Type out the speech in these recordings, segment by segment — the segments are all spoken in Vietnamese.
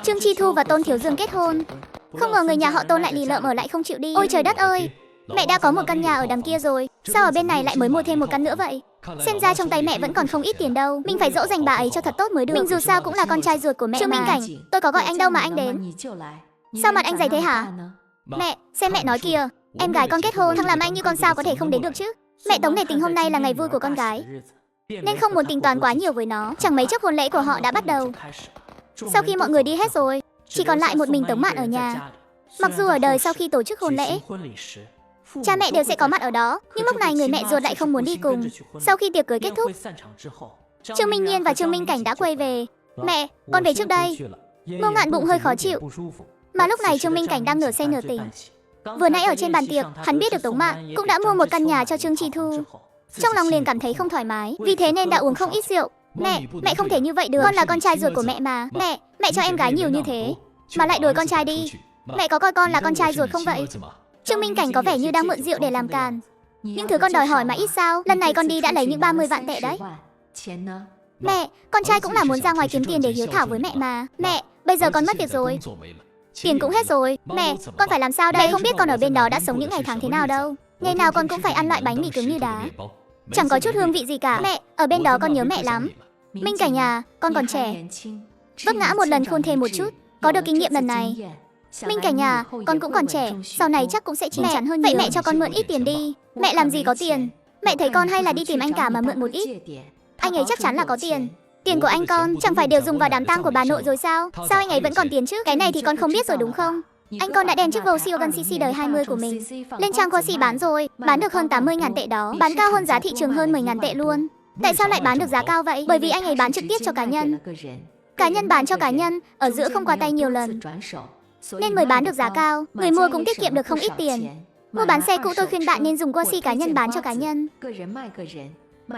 Trương Chi Thu và Tôn Thiếu Dương kết hôn. Không ngờ người nhà họ Tôn lại lì lợm ở lại không chịu đi. Ôi trời đất ơi, mẹ đã có một căn nhà ở đằng kia rồi, sao ở bên này lại mới mua thêm một căn nữa vậy? Xem ra trong tay mẹ vẫn còn không ít tiền đâu. Mình phải dỗ dành bà ấy cho thật tốt mới được. Mình dù sao cũng là con trai ruột của mẹ. Trương Minh Cảnh, tôi có gọi anh đâu mà anh đến. Sao mặt anh dày thế hả? Mẹ, xem mẹ nói kìa, em gái con kết hôn, thằng làm anh như con sao có thể không đến được chứ? Mẹ Tống nể tình hôm nay là ngày vui của con gái, nên không muốn tính toán quá nhiều với nó. Chẳng mấy chốc hôn lễ của họ đã bắt đầu. Sau khi mọi người đi hết rồi, chỉ còn lại một mình Tống Mạn ở nhà. Mặc dù ở đời sau khi tổ chức hôn lễ, cha mẹ đều sẽ có mặt ở đó, nhưng lúc này người mẹ ruột lại không muốn đi cùng. Sau khi tiệc cưới kết thúc, Trương Minh Nhiên và Trương Minh Cảnh đã quay về. Mẹ, con về trước đây. Ngô Ngạn bụng hơi khó chịu, mà lúc này Trương Minh Cảnh đang nửa say nửa tỉnh. Vừa nãy ở trên bàn tiệc, hắn biết được Tống Mạn cũng đã mua một căn nhà cho Trương Chi Thu. Trong lòng liền cảm thấy không thoải mái, vì thế nên đã uống không ít rượu. Mẹ không thể như vậy được, con là con trai ruột của mẹ mà. Mẹ cho em gái nhiều như thế, mà lại đuổi con trai đi. Mẹ có coi con là con trai ruột không vậy? Trương Minh Cảnh có vẻ như đang mượn rượu để làm càn. Nhưng thứ con đòi hỏi mà ít sao, lần này con đi đã lấy những 30 vạn tệ đấy. Mẹ, con trai cũng là muốn ra ngoài kiếm tiền để hiếu thảo với mẹ mà. Mẹ, bây giờ con mất việc rồi, tiền cũng hết rồi. Mẹ, con phải làm sao đây? Mẹ không biết con ở bên đó đã sống những ngày tháng thế nào đâu. Ngày nào con cũng phải ăn loại bánh mì cứng như đá, chẳng có chút hương vị gì cả. Mẹ, ở bên đó con nhớ mẹ lắm. Minh Cảnh à, con còn trẻ, vấp ngã một lần khôn thêm một chút, có được kinh nghiệm lần này. Minh Cảnh à, con cũng còn trẻ, sau này chắc cũng sẽ chín chắn hơn nhiều. Vậy mẹ cho con mượn ít tiền đi. Mẹ làm gì có tiền. Mẹ thấy con hay là đi tìm anh cả mà mượn một ít. Anh ấy chắc chắn là có tiền. Tiền của anh con chẳng phải đều dùng vào đám tang của bà nội rồi sao? Sao anh ấy vẫn còn tiền chứ? Cái này thì con không biết rồi đúng không? Anh con đã đem chiếc Volkswagen CC đời 20 của mình lên trang Corsi bán rồi, bán được hơn 80.000 tệ đó, bán cao hơn giá thị trường hơn 10.000 tệ luôn. Tại sao lại bán được giá cao vậy? Bởi vì anh ấy bán trực tiếp cho cá nhân. Cá nhân bán cho cá nhân, ở giữa không qua tay nhiều lần, nên mới bán được giá cao. Người mua cũng tiết kiệm được không ít tiền. Mua bán xe cũ tôi khuyên bạn nên dùng Corsi cá nhân bán cho cá nhân.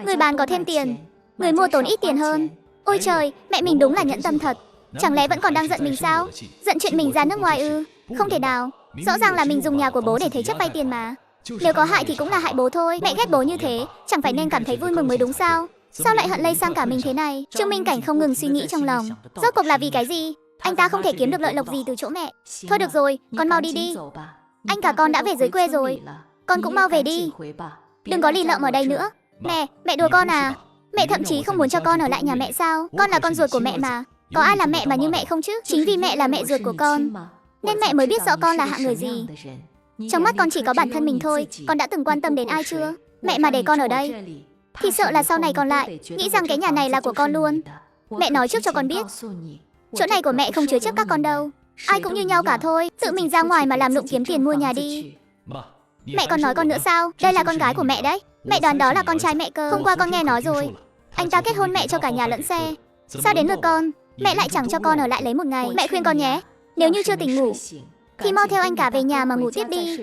Người bán có thêm tiền, người mua tốn ít tiền hơn. Ôi trời, mẹ mình đúng là nhẫn tâm thật. Chẳng lẽ vẫn còn đang giận mình sao? Giận chuyện mình ra nước ngoài ư? Không thể nào. Rõ ràng là mình dùng nhà của bố để thế chấp vay tiền mà. Nếu có hại thì cũng là hại bố thôi. Mẹ ghét bố như thế, chẳng phải nên cảm thấy vui mừng mới đúng sao? Sao lại hận lây sang cả mình thế này? Trương Minh Cảnh không ngừng suy nghĩ trong lòng. Rốt cuộc là vì cái gì? Anh ta không thể kiếm được lợi lộc gì từ chỗ mẹ. Thôi được rồi, con mau đi đi. Anh cả con đã về dưới quê rồi, con cũng mau về đi. Đừng có lì lợm ở đây nữa. Mẹ đùa con à? Mẹ thậm chí không muốn cho con ở lại nhà mẹ sao? Con là con ruột của mẹ mà. Có ai làm mẹ mà như mẹ không chứ? Chính vì mẹ là mẹ ruột của con, nên mẹ mới biết rõ con là hạng người gì. Trong mắt con chỉ có bản thân mình thôi. Con đã từng quan tâm đến ai chưa? Mẹ mà để con ở đây thì sợ là sau này còn lại nghĩ rằng cái nhà này là của con luôn. Mẹ nói trước cho con biết, chỗ này của mẹ không chứa chấp các con đâu. Ai cũng như nhau cả thôi. Tự mình ra ngoài mà làm lụng kiếm tiền mua nhà đi. Mẹ còn nói con nữa sao? Đây là con gái của mẹ đấy. Mẹ đoán đó là con trai mẹ cơ. Hôm qua con nghe nói rồi, anh ta kết hôn mẹ cho cả nhà lẫn xe. Sao đến lượt con, mẹ lại chẳng cho con ở lại lấy một ngày. Mẹ khuyên con nhé, nếu như chưa tỉnh ngủ thì mau theo anh cả về nhà mà ngủ tiếp đi.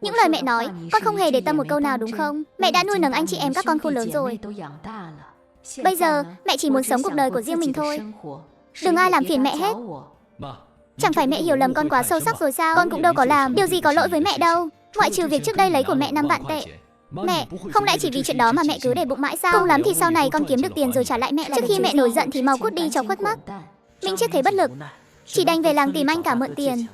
Những lời mẹ nói, con không hề để tâm một câu nào đúng không? Mẹ đã nuôi nấng anh chị em các con khôn lớn rồi. Bây giờ, mẹ chỉ muốn sống cuộc đời của riêng mình thôi. Đừng ai làm phiền mẹ hết. Chẳng phải mẹ hiểu lầm con quá sâu sắc rồi sao? Con cũng đâu có làm điều gì có lỗi với mẹ đâu, ngoại trừ việc trước đây lấy của mẹ 5 vạn tệ. Mẹ, không lẽ chỉ vì chuyện đó mà mẹ cứ để bụng mãi sao? Cùng lắm thì sau này con kiếm được tiền rồi trả lại mẹ. Trước khi mẹ nổi giận thì mau cút đi cho khuất mắt. Minh Chết thấy bất lực, chỉ đành về làng tìm anh cả mượn tiền.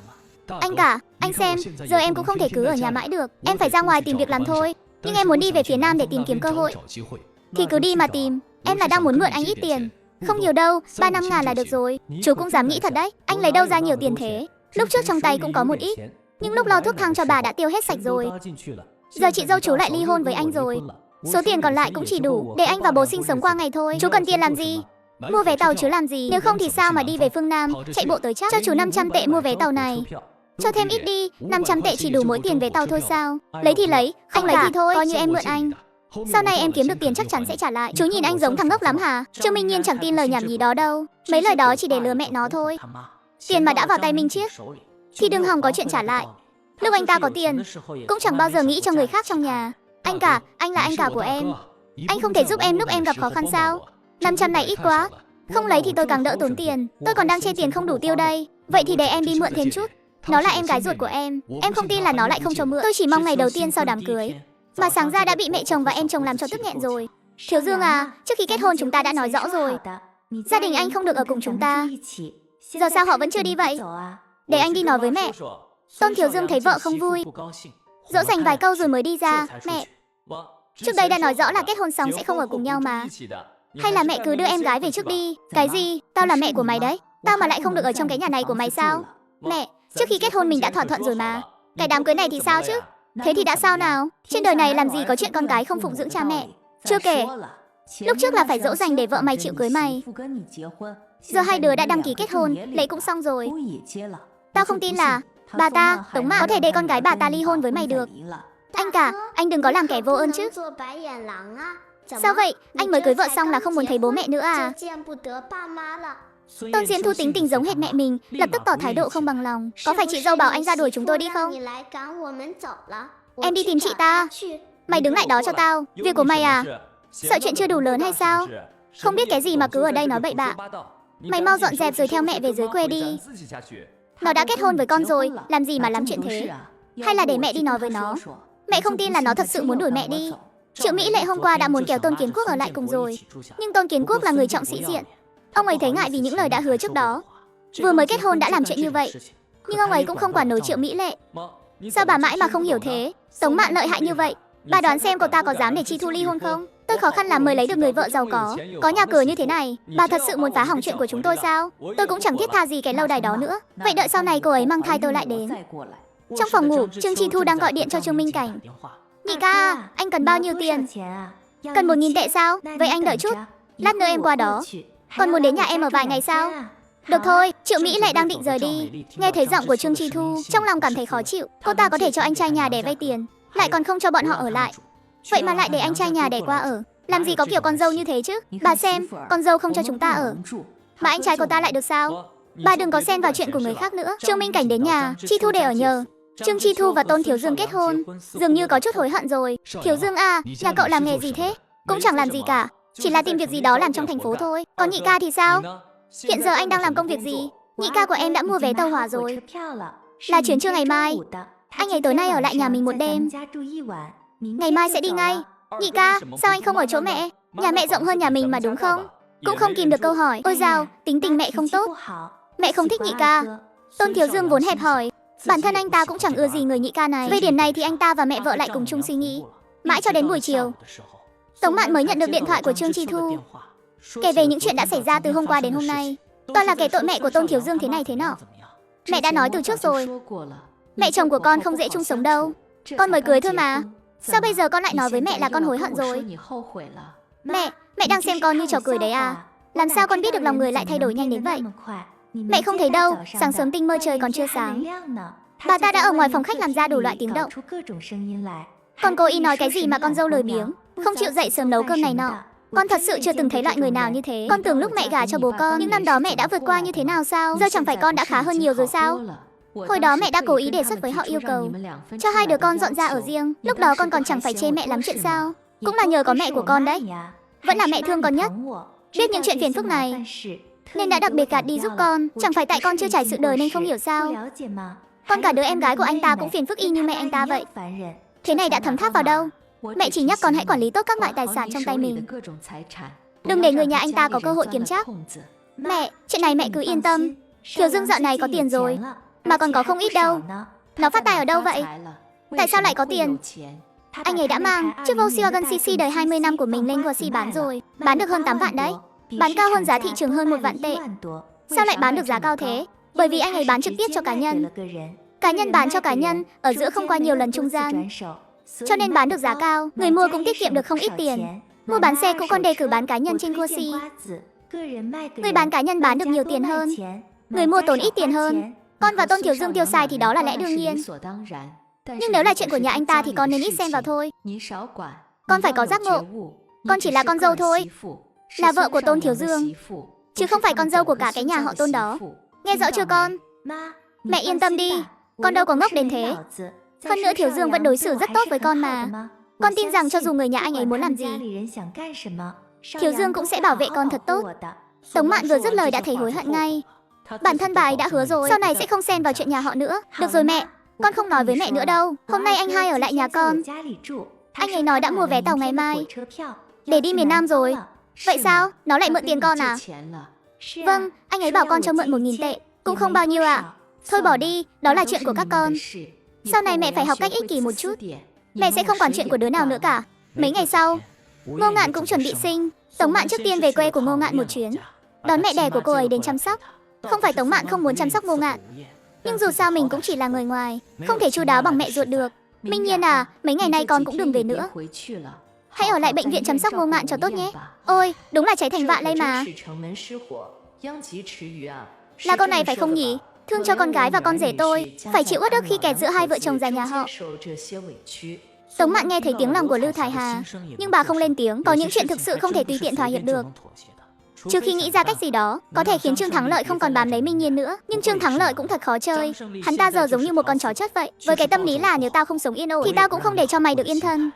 Anh cả, anh xem, giờ em cũng không thể cứ ở nhà mãi được. Em phải ra ngoài tìm việc làm thôi. Nhưng em muốn đi về phía Nam để tìm kiếm cơ hội. Thì cứ đi mà tìm. Em là đang muốn mượn anh ít tiền. Không nhiều đâu, 3-5 ngàn là được rồi. Chú cũng dám nghĩ thật đấy. Anh lấy đâu ra nhiều tiền thế? Lúc trước trong tay cũng có một ít, nhưng lúc lo thuốc thang cho bà đã tiêu hết sạch rồi. Giờ chị dâu chú lại ly hôn với anh rồi. Số tiền còn lại cũng chỉ đủ để anh và bố sinh sống qua ngày thôi. Chú cần tiền làm gì? Mua vé tàu chứ làm gì? Nếu không thì sao mà đi về phương Nam, chạy bộ tới chắc. Cho chú 500 tệ mua vé tàu này. Cho thêm ít đi, 500 tệ chỉ đủ mỗi tiền vé tàu thôi sao? Lấy thì lấy, không lấy thì thôi, coi như em mượn anh. Sau này em kiếm được tiền chắc chắn sẽ trả lại. Chú nhìn anh giống thằng ngốc lắm hả? Trương Minh Nhiên chẳng tin lời nhảm nhí đó đâu. Mấy lời đó chỉ để lừa mẹ nó thôi. Tiền mà đã vào tay Minh Chiết thì đừng hòng có chuyện trả lại. Lúc anh ta có tiền cũng chẳng bao giờ nghĩ cho người khác trong nhà. Anh cả, anh là anh cả của em. Anh không thể giúp em lúc em gặp khó khăn sao? 500 này ít quá. Không lấy thì tôi càng đỡ tốn tiền. Tôi còn đang chê tiền không đủ tiêu đây. Vậy thì để em đi mượn thêm chút. Nó là em gái ruột của em không tin là nó lại không cho mượn. Tôi chỉ mong ngày đầu tiên sau đám cưới, mà sáng ra đã bị mẹ chồng và em chồng làm cho tức nghẹn rồi. Thiếu Dương à, trước khi kết hôn chúng ta đã nói rõ rồi, gia đình anh không được ở cùng chúng ta. Giờ sao họ vẫn chưa đi vậy? Để anh đi nói với mẹ. Tôn Thiếu Dương thấy vợ không vui, dỗ dành vài câu rồi mới đi ra. Mẹ, trước đây đã nói rõ là kết hôn xong sẽ không ở cùng nhau mà. Hay là mẹ cứ đưa em gái về trước đi. Cái gì? Tao là mẹ của mày đấy. Tao mà lại không được ở trong cái nhà này của mày sao? Mẹ, trước khi kết hôn mình đã thỏa thuận rồi mà. Cái đám cưới này thì sao chứ? Thế thì đã sao nào? Trên đời này làm gì có chuyện con gái không phụng dưỡng cha mẹ. Chưa kể, lúc trước là phải dỗ dành để vợ mày chịu cưới mày. Giờ hai đứa đã đăng ký kết hôn, lễ cũng xong rồi. Tao không tin là bà ta, Tống Mạn, có thể để con gái bà ta ly hôn với mày được. Anh cả, anh đừng có làm kẻ vô ơn chứ. Sao vậy? Anh mới cưới vợ xong là không muốn thấy bố mẹ nữa à? Tôn Diễn Thu tính tình giống hệt mẹ mình, lập tức tỏ thái độ không bằng lòng. Có phải chị dâu bảo anh ra đuổi chúng tôi đi không? Em đi tìm chị ta. Mày đứng lại đó cho tao. Việc của mày à? Sợ chuyện chưa đủ lớn hay sao? Không biết cái gì mà cứ ở đây nói bậy bạ. Mày mau dọn dẹp rồi theo mẹ về dưới quê đi. Nó đã kết hôn với con rồi, làm gì mà lắm chuyện thế? Hay là để mẹ đi nói với nó? Mẹ không tin là nó thật sự muốn đuổi mẹ đi. Triệu Mỹ Lệ hôm qua đã muốn kéo Tôn Kiến Quốc ở lại cùng rồi. Nhưng Tôn Kiến Quốc là người trọng sĩ diện. Ông ấy thấy ngại vì những lời đã hứa trước đó. Vừa mới kết hôn đã làm chuyện như vậy. Nhưng ông ấy cũng không quản nổi Triệu Mỹ Lệ. Sao bà mãi mà không hiểu thế? Tống Mạn lợi hại như vậy, bà đoán xem cô ta có dám để Chi Thu ly hôn không? Tôi khó khăn lắm mới lấy được người vợ giàu có nhà cửa như thế này. Bà thật sự muốn phá hỏng chuyện của chúng tôi sao? Tôi cũng chẳng thiết tha gì cái lâu đài đó nữa. Vậy đợi sau này cô ấy mang thai tôi lại đến. Trong phòng ngủ, Trương Chi Thu đang gọi điện cho Trương Minh Cảnh. Nhị ca, anh cần bao nhiêu tiền? Cần 1.000 tệ sao? Vậy anh đợi chút, lát nữa em qua đó. Còn muốn đến nhà em ở vài ngày sao? Được thôi, Triệu Mỹ lại đang định rời đi. Nghe thấy giọng của Trương Chi Thu, trong lòng cảm thấy khó chịu. Cô ta có thể cho anh trai nhà để vay tiền, lại còn không cho bọn họ ở lại. Vậy mà lại để anh trai nhà để qua ở. Làm gì có kiểu con dâu như thế chứ? Bà xem, con dâu không cho chúng ta ở, mà anh trai cô ta lại được sao? Bà đừng có xen vào chuyện của người khác nữa. Trương Minh Cảnh đến nhà, Chi Thu để ở nhờ. Trương Chi Thu và Tôn Thiếu Dương kết hôn, dường như có chút hối hận rồi. Thiếu Dương à, nhà cậu làm nghề gì thế? Cũng chẳng làm gì cả, chỉ là tìm việc gì đó làm trong thành phố thôi. Còn nhị ca thì sao? Hiện giờ anh đang làm công việc gì? Nhị ca của em đã mua vé tàu hỏa rồi, là chuyến trưa ngày mai. Anh ấy tối nay ở lại nhà mình một đêm, ngày mai sẽ đi ngay. Nhị ca, sao anh không ở chỗ mẹ? Nhà mẹ rộng hơn nhà mình mà đúng không? Cũng không kìm được câu hỏi. Ôi dào, tính tình mẹ không tốt. Mẹ không thích nhị ca. Tôn Thiếu Dương vốn hẹp hòi, bản thân anh ta cũng chẳng ưa gì người nhị ca này. Về điểm này thì anh ta và mẹ vợ lại cùng chung suy nghĩ. Mãi cho đến buổi chiều, Tống Mạn mới nhận được điện thoại của Trương Chi Thu, kể về những chuyện đã xảy ra từ hôm qua đến hôm nay. Toàn là kẻ tội mẹ của Tôn Thiếu Dương thế này thế nọ. Mẹ đã nói từ trước rồi, mẹ chồng của con không dễ chung sống đâu. Con mới cưới thôi mà. Sao bây giờ con lại nói với mẹ là con hối hận rồi? Mẹ đang xem con như trò cười đấy à? Làm sao con biết được lòng người lại thay đổi nhanh đến vậy? Mẹ không thấy đâu, sáng sớm tinh mơ trời còn chưa sáng, bà ta đã ở ngoài phòng khách làm ra đủ loại tiếng động. Con cố ý nói cái gì mà con dâu lười biếng, không chịu dậy sớm nấu cơm này nọ. Con thật sự chưa từng thấy loại người nào như thế. Con tưởng lúc mẹ gả cho bố con, những năm đó mẹ đã vượt qua như thế nào sao? Giờ chẳng phải con đã khá hơn nhiều rồi sao? Hồi đó mẹ đã cố ý đề xuất với họ yêu cầu cho hai đứa con dọn ra ở riêng. Lúc đó con còn chẳng phải chê mẹ lắm chuyện sao? Cũng là nhờ có mẹ của con đấy. Vẫn là mẹ thương con nhất, biết những chuyện phiền phức này nên đã đặc biệt gạt đi giúp con. Chẳng phải tại con chưa trải sự đời nên không hiểu sao? Con cả đứa em gái của anh ta cũng phiền phức y như mẹ anh ta vậy. Thế này đã thấm tháp vào đâu? Mẹ chỉ nhắc con hãy quản lý tốt các loại tài sản trong tay mình, đừng để người nhà anh ta có cơ hội kiểm trác. Mẹ, chuyện này mẹ cứ yên tâm. Thiếu Dương dạo này có tiền rồi, mà còn có không ít đâu. Nó phát tài ở đâu vậy? Tại sao lại có tiền? Anh ấy đã mang chiếc Volkswagen CC đời 20 năm của mình lên Gucci bán rồi. Bán được hơn 8 vạn đấy, bán cao hơn giá thị trường hơn 1 vạn tệ. Sao lại bán được giá cao thế? Bởi vì anh ấy bán trực tiếp cho cá nhân. Cá nhân bán cho cá nhân, ở giữa không qua nhiều lần trung gian, cho nên bán được giá cao. Người mua cũng tiết kiệm được không ít tiền. Mua bán xe cũng còn đề cử bán cá nhân trên Gucci. Người bán cá nhân bán được nhiều tiền hơn, người mua tốn ít tiền hơn. Con và Tôn Thiếu Dương tiêu xài thì đó là lẽ đương nhiên. Nhưng nếu là chuyện của nhà anh ta thì con nên ít xen vào thôi. Con phải có giác ngộ. Con chỉ là con dâu thôi, là vợ của Tôn Thiếu Dương, chứ không phải con dâu của cả cái nhà họ Tôn đó. Nghe rõ chưa con? Mẹ yên tâm đi, con đâu có ngốc đến thế. Hơn nữa Thiếu Dương vẫn đối xử rất tốt với con mà. Con tin rằng cho dù người nhà anh ấy muốn làm gì, Thiếu Dương cũng sẽ bảo vệ con thật tốt. Tống Mạn vừa dứt lời đã thấy hối hận ngay. Bản thân bà ấy đã hứa rồi, sau này sẽ không xen vào chuyện nhà họ nữa. Được rồi mẹ, con không nói với mẹ nữa đâu. Hôm nay anh hai ở lại nhà con. Anh ấy nói đã mua vé tàu ngày mai để đi miền Nam rồi. Vậy sao? Nó lại mượn tiền con à? Vâng, anh ấy bảo con cho mượn 1.000 tệ. Cũng không bao nhiêu ạ. Thôi bỏ đi, đó là chuyện của các con. Sau này mẹ phải học cách ích kỷ một chút. Mẹ sẽ không quản chuyện của đứa nào nữa cả. Mấy ngày sau, Ngô Ngạn cũng chuẩn bị sinh. Tống Mạn trước tiên về quê của Ngô Ngạn một chuyến, đón mẹ đẻ của cô ấy đến chăm sóc. Không phải Tống Mạn không muốn chăm sóc Ngô Ngạn, nhưng dù sao mình cũng chỉ là người ngoài, không thể chu đáo bằng mẹ ruột được. Minh Nhiên à, mấy ngày nay con cũng đừng về nữa. Hãy ở lại bệnh viện chăm sóc Ngô Ngạn cho tốt nhé. Ôi, đúng là cháy thành vạn lây mà. Là con này phải không nhỉ? Thương cho con gái và con rể tôi, phải chịu uất ức khi kẹt giữa hai vợ chồng già nhà họ. Tống Mạn nghe thấy tiếng lòng của Lưu Thải Hà, nhưng bà không lên tiếng. Có những chuyện thực sự không thể tùy tiện thỏa hiệp được. Trừ khi nghĩ ra cách gì đó, có thể khiến Trương Thắng Lợi không còn bám lấy Minh Nhiên nữa. Nhưng Trương Thắng Lợi cũng thật khó chơi. Hắn ta giờ giống như một con chó chết vậy. Với cái tâm lý là nếu tao không sống yên ổn thì tao cũng không để cho mày được yên thân.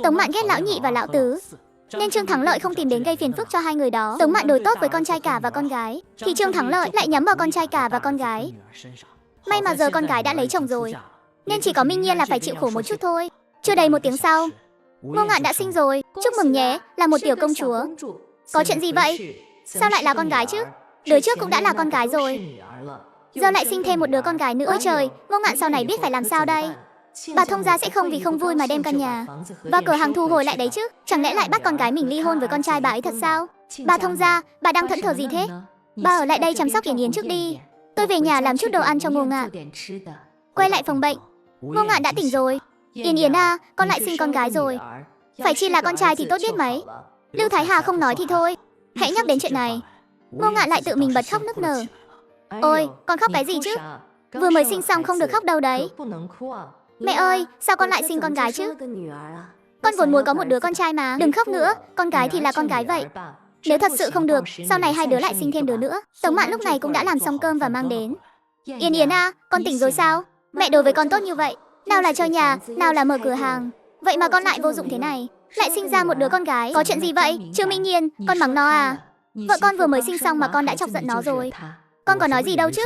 Tống Mạn ghét lão nhị và lão tứ, nên Trương Thắng Lợi không tìm đến gây phiền phức cho hai người đó. Tống Mạn đối tốt với con trai cả và con gái, thì Trương Thắng Lợi lại nhắm vào con trai cả và con gái. May mà giờ con gái đã lấy chồng rồi, nên chỉ có Minh Nhiên là phải chịu khổ một chút thôi. Chưa đầy một tiếng sau, Ngô Ngạn đã sinh rồi. Chúc mừng nhé, là một tiểu công chúa. Có chuyện gì vậy? Sao lại là con gái chứ? Đứa trước cũng đã là con gái rồi, giờ lại sinh thêm một đứa con gái nữa. Ôi trời, Ngô Ngạn sau này biết phải làm sao đây? Bà thông gia sẽ không vì không vui mà đem căn nhà và cửa hàng thu hồi lại đấy chứ? Chẳng lẽ lại bắt con gái mình ly hôn với con trai bà ấy thật sao? Bà thông gia, bà đang thẫn thờ gì thế? Bà ở lại đây chăm sóc Yến Yến trước đi. Tôi về nhà làm chút đồ ăn cho Ngô Ngạn. Quay lại phòng bệnh, Ngô Ngạn đã tỉnh rồi. Yến Yến à, con lại sinh con gái rồi. Phải chi là con trai thì tốt biết mấy. Lưu Thái Hà không nói thì thôi, hãy nhắc đến chuyện này. Ngô Ngạn lại tự mình bật khóc nức nở. Ôi, con khóc cái gì chứ? Vừa mới sinh xong không được khóc đâu đấy. Mẹ ơi, sao con lại sinh con gái chứ? Con vốn muốn có một đứa con trai mà. Đừng khóc nữa, con gái thì là con gái vậy. Nếu thật sự không được, sau này hai đứa lại sinh thêm đứa nữa. Tống Mạn lúc này cũng đã làm xong cơm và mang đến. Yến Yến à, con tỉnh rồi sao? Mẹ đối với con tốt như vậy, nào là cho nhà, nào là mở cửa hàng, vậy mà con lại vô dụng thế này, lại sinh ra một đứa con gái. Có chuyện gì vậy? Trương Minh Nhiên, con mắng nó à? Vợ con vừa mới sinh xong mà con đã chọc giận nó rồi. Con có nói gì đâu chứ?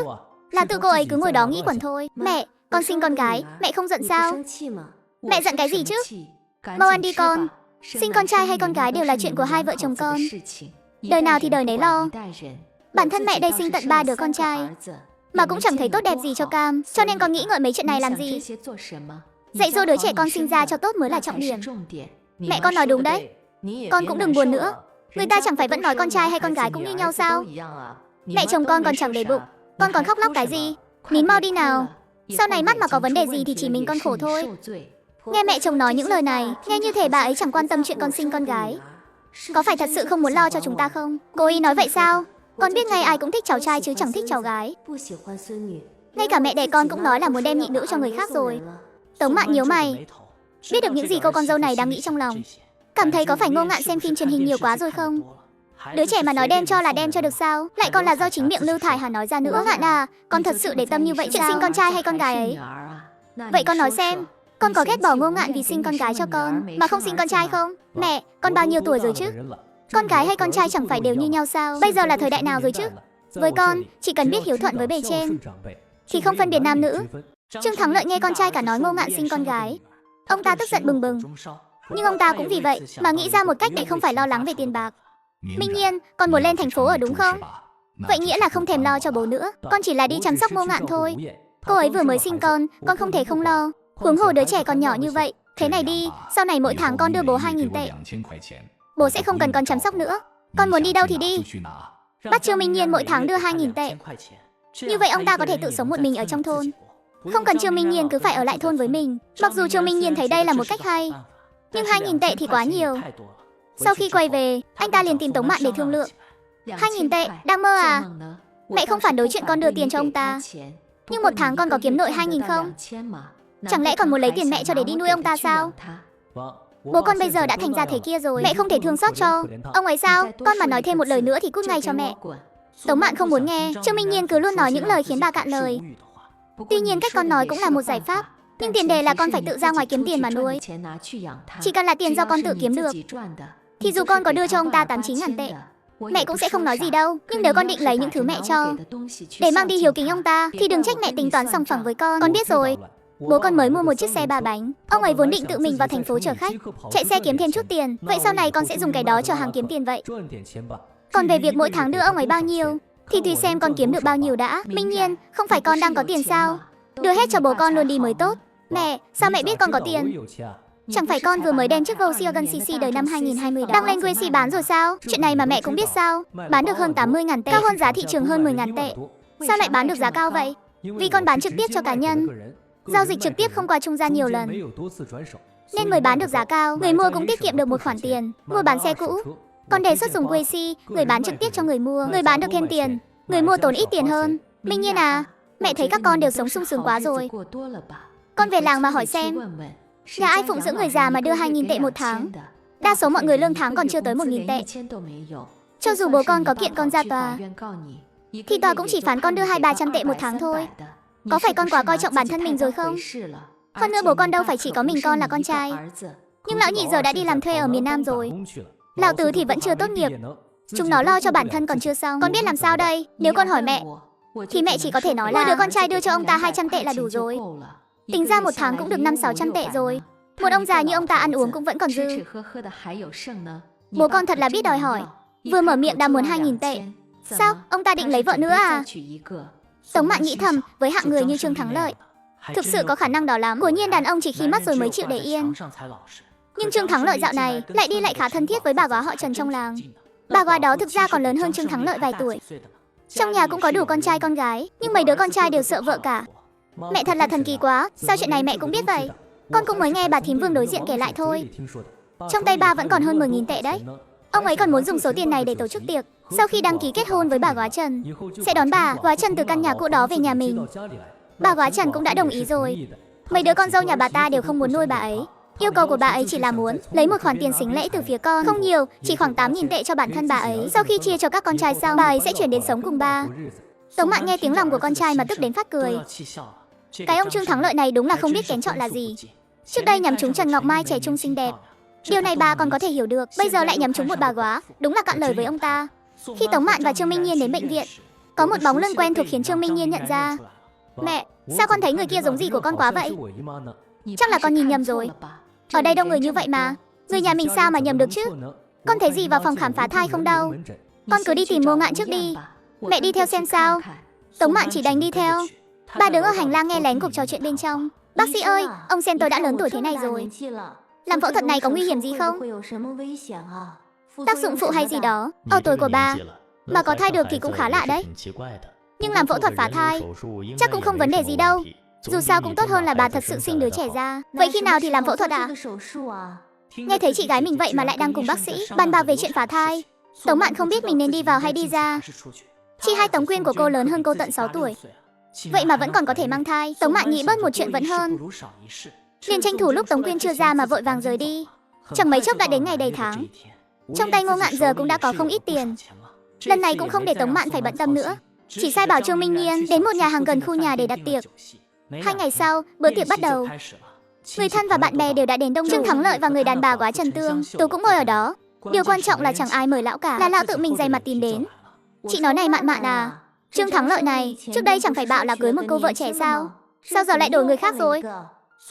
Là tự cô ấy cứ ngồi đó nghĩ quẩn thôi. Mẹ, con sinh con gái, mẹ không giận sao? Mẹ giận cái gì chứ? Mau ăn đi con. Sinh con trai hay con gái đều là chuyện của hai vợ chồng con. Đời nào thì đời nấy lo. Bản thân mẹ đây sinh tận 3 đứa con trai mà cũng chẳng thấy tốt đẹp gì cho cam, cho nên con nghĩ ngợi mấy chuyện này làm gì? Dạy dỗ đứa trẻ con sinh ra cho tốt mới là trọng điểm. Mẹ con nói đúng đấy. Con cũng đừng buồn nữa. Người ta chẳng phải vẫn nói con trai hay con gái cũng như nhau sao? Mẹ chồng con còn chẳng để bụng, con còn khóc lóc cái gì? Nín mau đi nào. Sau này mắt mà có vấn đề gì thì chỉ mình con khổ thôi. Nghe mẹ chồng nói những lời này, nghe như thể bà ấy chẳng quan tâm chuyện con sinh con gái. Có phải thật sự không muốn lo cho chúng ta không? Cô ấy nói vậy sao? Con biết ngay ai cũng thích cháu trai chứ chẳng thích cháu gái. Ngay cả mẹ đẻ con cũng nói là muốn đem nhị nữ cho người khác rồi. Tống Mạn nhíu mày, biết được những gì cô con dâu này đang nghĩ trong lòng. Cảm thấy có phải Ngô Ngạn xem phim truyền hình nhiều quá rồi không? Đứa trẻ mà nói đem cho là đem cho được sao? Lại còn là do chính miệng Lưu Thải Hà nói ra nữa. Ngô Ngạn à, con thật sự để tâm như vậy chuyện sinh con trai hay con gái ấy? Vậy con nói xem, con có ghét bỏ Ngô Ngạn vì sinh con gái cho con mà không sinh con trai không? Mẹ, con bao nhiêu tuổi rồi chứ? Con gái hay con trai chẳng phải đều như nhau sao? Bây giờ là thời đại nào rồi chứ? Với con, chỉ cần biết hiếu thuận với bề trên thì không phân biệt nam nữ. Trương Thắng Lợi nghe con trai cả nói Ngô Ngạn sinh con gái, ông ta tức giận bừng bừng. Nhưng ông ta cũng vì vậy mà nghĩ ra một cách để không phải lo lắng về tiền bạc. Minh Nhiên, con muốn lên thành phố ở đúng không? Vậy nghĩa là không thèm lo cho bố nữa. Con chỉ là đi chăm sóc Ngô Ngạn thôi. Cô ấy vừa mới sinh con không thể không lo. Huống hồ đứa trẻ còn nhỏ như vậy. Thế này đi, sau này mỗi tháng con đưa bố 2.000 tệ. Bố sẽ không cần con chăm sóc nữa. Con muốn đi đâu thì đi. Bắt Trương Minh Nhiên mỗi tháng đưa 2.000 tệ. Như vậy ông ta có thể tự sống một mình ở trong thôn. Không cần Trương Minh Nhiên cứ phải ở lại thôn với mình. Mặc dù Trương Minh Nhiên thấy đây là một cách hay, nhưng 2.000 tệ thì quá nhiều. Sau khi quay về, anh ta liền tìm Tống Mạn để thương lượng. 2.000 tệ, đang mơ à? Mẹ không phản đối chuyện con đưa tiền cho ông ta, nhưng một tháng con có kiếm nội 2.000 không? Chẳng lẽ còn muốn lấy tiền mẹ cho để đi nuôi ông ta sao? Bố con bây giờ đã thành ra thế kia rồi, mẹ không thể thương xót cho ông ấy sao? Con mà nói thêm một lời nữa thì cút ngay cho mẹ. Tống Mạn không muốn nghe, Trương Minh Nhiên cứ luôn nói những lời khiến bà cạn lời. Tuy nhiên cách con nói cũng là một giải pháp, nhưng tiền đề là con phải tự ra ngoài kiếm tiền mà nuôi. Chỉ cần là tiền do con tự kiếm được thì dù con có đưa cho ông ta 89.000 tệ, mẹ cũng sẽ không nói gì đâu. Nhưng nếu con định lấy những thứ mẹ cho để mang đi hiếu kính ông ta thì đừng trách mẹ tính toán sòng phẳng với con. Con biết rồi. Bố con mới mua một chiếc xe 3 bánh. Ông ấy vốn định tự mình vào thành phố chở khách, chạy xe kiếm thêm chút tiền. Vậy sau này con sẽ dùng cái đó chở hàng kiếm tiền vậy. Còn về việc mỗi tháng đưa ông ấy bao nhiêu, thì tùy xem con kiếm được bao nhiêu đã. Minh Nhiên, không phải con đang có tiền sao? Đưa hết cho bố con luôn đi mới tốt. Mẹ, sao mẹ biết con có tiền? Chẳng phải con vừa mới đem chiếc Volkswagen CC đời năm 2020 đăng lên Weishi bán rồi sao? Chuyện này mà mẹ cũng biết sao? Bán được hơn 80.000 tệ, cao hơn giá thị trường hơn 10.000 tệ. Sao lại bán được giá cao vậy? Vì con bán trực tiếp cho cá nhân, giao dịch trực tiếp không qua trung gian nhiều lần, nên mới bán được giá cao. Người mua cũng tiết kiệm được một khoản tiền mua bán xe cũ. Con đề xuất dùng Weishi, người bán trực tiếp cho người mua, người bán được thêm tiền, người mua tốn ít tiền hơn. Minh Nhiên à, mẹ thấy các con đều sống sung sướng quá rồi. Con về làng mà hỏi xem, nhà ai phụng dưỡng người già mà đưa 2.000 tệ một tháng? Đa số mọi người lương tháng còn chưa tới 1.000 tệ. Cho dù bố con có kiện con ra tòa, thì tòa cũng chỉ phán con đưa 200-300 tệ một tháng thôi. Có phải con quá coi trọng bản thân mình rồi không? Hơn nữa bố con đâu phải chỉ có mình con là con trai. Nhưng lão nhị giờ đã đi làm thuê ở miền Nam rồi. Lão tứ thì vẫn chưa tốt nghiệp. Chúng nó lo cho bản thân còn chưa xong. Con biết làm sao đây? Nếu con hỏi mẹ, thì mẹ chỉ có thể nói là đứa con trai đưa cho ông ta 200 tệ là đủ rồi. Tính ra một tháng cũng được 500-600 tệ rồi. Một ông già như ông ta ăn uống cũng vẫn còn dư. Bố con thật là biết đòi hỏi. Vừa mở miệng đã muốn 2.000 tệ. Sao? Ông ta định lấy vợ nữa à? Tống Mạn nghĩ thầm, với hạng người như Trương Thắng Lợi, thực sự có khả năng đó lắm. Quả nhiên đàn ông chỉ khi mất rồi mới chịu để yên. Nhưng Trương Thắng Lợi dạo này lại đi lại khá thân thiết với bà góa họ Trần trong làng. Bà góa đó thực ra còn lớn hơn Trương Thắng Lợi vài tuổi. Trong nhà cũng có đủ con trai con gái, nhưng mấy đứa con trai đều sợ vợ cả. Mẹ thật là thần kỳ quá, sao chuyện này mẹ cũng biết vậy? Con cũng mới nghe bà thím Vương đối diện kể lại thôi. Trong tay ba vẫn còn hơn 10.000 tệ đấy. Ông ấy còn muốn dùng số tiền này để tổ chức tiệc. Sau khi đăng ký kết hôn với bà góa Trần, sẽ đón bà góa Trần từ căn nhà cũ đó về nhà mình. Bà góa Trần cũng đã đồng ý rồi. Mấy đứa con dâu nhà bà ta đều không muốn nuôi bà ấy. Yêu cầu của bà ấy chỉ là muốn lấy một khoản tiền sính lễ từ phía con, không nhiều, chỉ khoảng 8.000 tệ cho bản thân bà ấy. Sau khi chia cho các con trai xong, bà ấy sẽ chuyển đến sống cùng ba. Tống Mạn nghe tiếng lòng của con trai mà tức đến phát cười. Cái ông Trương Thắng Lợi này đúng là không biết kén chọn là gì. Trước đây nhắm trúng Trần Ngọc Mai trẻ trung xinh đẹp, điều này bà còn có thể hiểu được. Bây giờ lại nhắm trúng một bà góa, đúng là cạn lời với ông ta. Khi Tống Mạn và Trương Minh Nhiên đến bệnh viện, có một bóng lưng quen thuộc khiến Trương Minh Nhiên nhận ra. Mẹ, sao con thấy người kia giống gì của con quá vậy? Chắc là con nhìn nhầm rồi. Ở đây đông người như vậy mà, người nhà mình sao mà nhầm được chứ? Con thấy gì vào phòng khám phá thai không đâu? Con cứ đi tìm Ngô Ngạn trước đi. Mẹ đi theo xem sao. Tống Mạn chỉ đành đi theo. Ba đứng ở hành lang nghe lén cuộc trò chuyện bên trong. Bác sĩ ơi, ông xem tôi đã lớn tuổi thế này rồi. Làm phẫu thuật này có nguy hiểm gì không? Tác dụng phụ hay gì đó? Ở tuổi của bà mà có thai được thì cũng khá lạ đấy. Nhưng làm phẫu thuật phá thai chắc cũng không vấn đề gì đâu. Dù sao cũng tốt hơn là bà thật sự sinh đứa trẻ ra. Vậy khi nào thì làm phẫu thuật ạ? Nghe thấy chị gái mình vậy mà lại đang cùng bác sĩ bàn bạc về chuyện phá thai. Tống Mạn không biết mình nên đi vào hay đi ra. Chị hai Tống Quyên của cô lớn hơn cô tận 6 tuổi. Vậy mà vẫn còn có thể mang thai. Tống Mạn nghĩ bớt một chuyện vẫn hơn. Liền tranh thủ lúc Tống Quyên chưa ra mà vội vàng rời đi. Chẳng mấy chốc đã đến ngày đầy tháng. Trong tay Ngô Ngạn giờ cũng đã có không ít tiền. Lần này cũng không để Tống Mạn phải bận tâm nữa. Chỉ sai bảo Trương Minh Nhiên đến một nhà hàng gần khu nhà để đặt tiệc. 2 ngày sau, bữa tiệc bắt đầu. Người thân và bạn bè đều đã đến đông đủ. Trương Thắng Lợi và người đàn bà góa Trần Tương Tú cũng ngồi ở đó. Điều quan trọng là chẳng ai mời lão cả, là lão tự mình dày mặt tìm đến. Chị nói này Mạn Mạn à, Trương Thắng Lợi này trước đây chẳng phải bảo là cưới một cô vợ trẻ sao? Sao giờ lại đổi người khác rồi?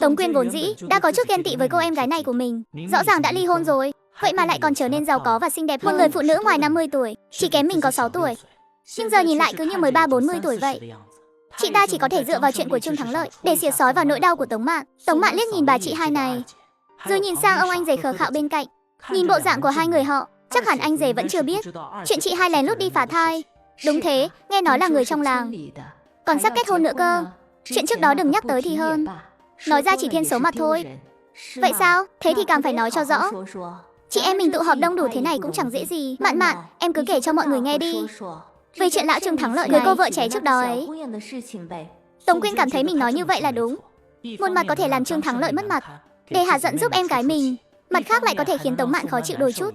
Tống Quyên vốn dĩ đã có chút ghen tị với cô em gái này của mình. Rõ ràng đã ly hôn rồi, vậy mà lại còn trở nên giàu có và xinh đẹp hơn. Một người phụ nữ ngoài 50 tuổi, chỉ kém mình có 6 tuổi. Nhưng giờ nhìn lại cứ như mới 30-40 tuổi vậy. Chị ta chỉ có thể dựa vào chuyện của Trương Thắng Lợi để xỉa xói vào nỗi đau của Tống Mạn. Tống Mạn liếc nhìn bà chị hai này, rồi nhìn sang ông anh rể khờ khạo bên cạnh. Nhìn bộ dạng của hai người họ, chắc hẳn anh rể vẫn chưa biết chuyện chị hai lén lút đi phá thai. Đúng thế, nghe nói là người trong làng, còn sắp kết hôn nữa cơ. Chuyện trước đó đừng nhắc tới thì hơn. Nói ra chỉ thiên xấu mặt thôi. Vậy sao? Thế thì càng phải nói cho rõ. Chị em mình tụ họp đông đủ thế này cũng chẳng dễ gì. Mạn Mạn, em cứ kể cho mọi người nghe đi về chuyện lão Trương Thắng Lợi với cô vợ trẻ trước đó ấy. Tống Quyên cảm thấy mình nói như vậy là đúng. Một mặt có thể làm Trương Thắng Lợi mất mặt để hạ giận giúp em gái mình, mặt khác lại có thể khiến Tống Mạn khó chịu đôi chút.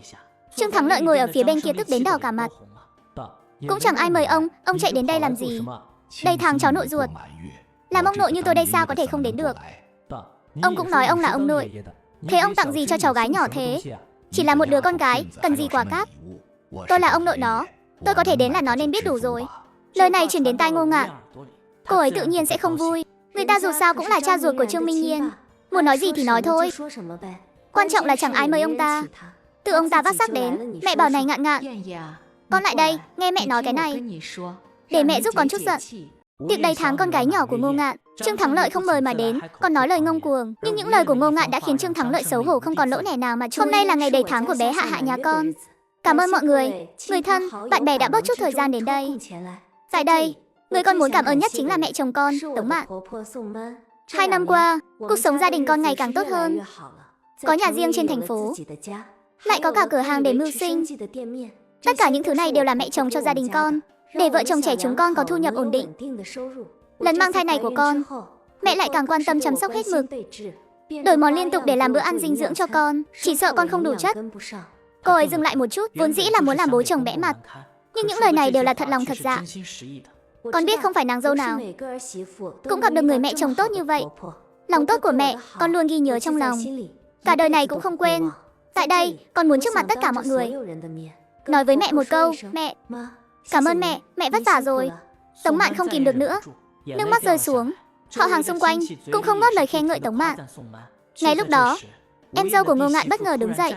Trương Thắng Lợi ngồi ở phía bên kia tức đến đỏ cả mặt. Cũng chẳng ai mời ông chạy đến đây làm gì? Đây thằng cháu nội ruột, làm ông nội như tôi đây sao có thể không đến được? Ông cũng nói ông là ông nội. Thế ông tặng gì cho cháu gái nhỏ thế? Chỉ là một đứa con gái, cần gì quà cáp? Tôi là ông nội nó, tôi có thể đến là nó nên biết đủ rồi. Lời này truyền đến tai Ngô Ngạn, cô ấy tự nhiên sẽ không vui. Người ta dù sao cũng là cha ruột của Trương Minh Nhiên, muốn nói gì thì nói thôi. Quan trọng là chẳng ai mời ông ta, tự ông ta vác xác đến. Mẹ bảo này Ngạn Ngạn, Con lại đây, nghe mẹ nói cái này. Để mẹ giúp con chút giận. Tiệc đầy tháng con gái nhỏ của Ngô Ngạn, Trương Thắng Lợi không mời mà đến, còn nói lời ngông cuồng. Nhưng những lời của Ngô Ngạn đã khiến Trương Thắng Lợi xấu hổ không còn lỗ nẻ nào mà hôm nay là ngày đầy tháng của bé Hạ Hạ nhà con. Cảm ơn mọi người, người thân, bạn bè đã bớt chút thời gian đến đây. Tại đây, người con muốn cảm ơn nhất chính là mẹ chồng con, Tống Mạn. 2 năm qua, cuộc sống gia đình con ngày càng tốt hơn. Có nhà riêng trên thành phố, lại có cả cửa hàng để mưu sinh. Tất cả những thứ này đều là mẹ chồng cho gia đình con, để vợ chồng trẻ chúng con có thu nhập ổn định. Lần mang thai này của con, mẹ lại càng quan tâm chăm sóc hết mực, đổi món liên tục để làm bữa ăn dinh dưỡng cho con, chỉ sợ con không đủ chất. Cô ấy dừng lại một chút, vốn dĩ là muốn làm bố chồng bẽ mặt, nhưng những lời này đều là thật lòng thật dạ. Con biết không phải nàng dâu nào cũng gặp được người mẹ chồng tốt như vậy. Lòng tốt của mẹ, con luôn ghi nhớ trong lòng, cả đời này cũng không quên. Tại đây, con muốn trước mặt tất cả mọi người nói với mẹ một câu, mẹ, cảm ơn mẹ, mẹ vất vả rồi. Tống Mạn không kìm được nữa, nước mắt rơi xuống. Họ hàng xung quanh cũng không ngớt lời khen ngợi Tống Mạn. Ngay lúc đó, em dâu của Ngô Ngạn bất ngờ đứng dậy,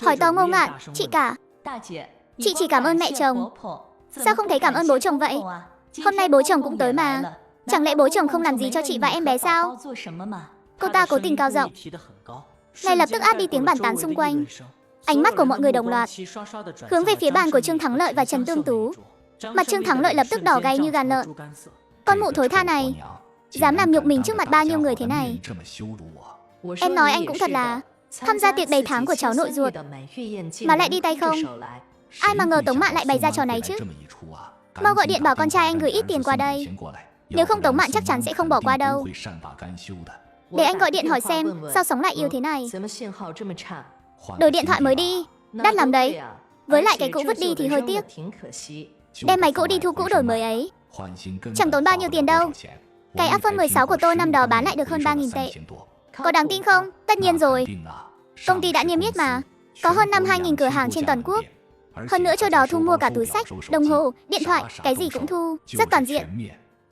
hỏi to Ngô Ngạn, chị cả, chị chỉ cảm ơn mẹ chồng, sao không thấy cảm ơn bố chồng vậy? Hôm nay bố chồng cũng tới mà, chẳng lẽ bố chồng không làm gì cho chị và em bé sao? Cô ta cố tình cao giọng, ngay lập tức át đi tiếng bàn tán xung quanh. Ánh mắt của mọi người đồng loạt hướng về phía bàn của Trương Thắng Lợi và Trần Tương Tú. Mặt Trương Thắng Lợi lập tức đỏ gay như gan lợn. Con mụ thối tha này, dám làm nhục mình trước mặt bao nhiêu người thế này. Em nói anh cũng thật là tham gia tiệc đầy tháng của cháu nội ruột mà lại đi tay không. Ai mà ngờ Tống Mạn lại bày ra trò này chứ. Mau gọi điện bảo con trai anh gửi ít tiền qua đây, nếu không Tống Mạn chắc chắn sẽ không bỏ qua đâu. Để anh gọi điện hỏi xem sao sóng lại yếu thế này. Đổi điện thoại mới đi, đắt lắm đấy. Với lại cái cũ vứt đi thì hơi tiếc. Đem máy cũ đi thu cũ đổi mới ấy, chẳng tốn bao nhiêu tiền đâu. Cái iPhone 16 của tôi năm đó bán lại được hơn 3.000 tệ. Có đáng tin không? Tất nhiên rồi. Công ty đã niêm yết mà, có hơn 52.000 cửa hàng trên toàn quốc. Hơn nữa chỗ đó thu mua cả túi sách, đồng hồ, điện thoại, cái gì cũng thu, rất toàn diện.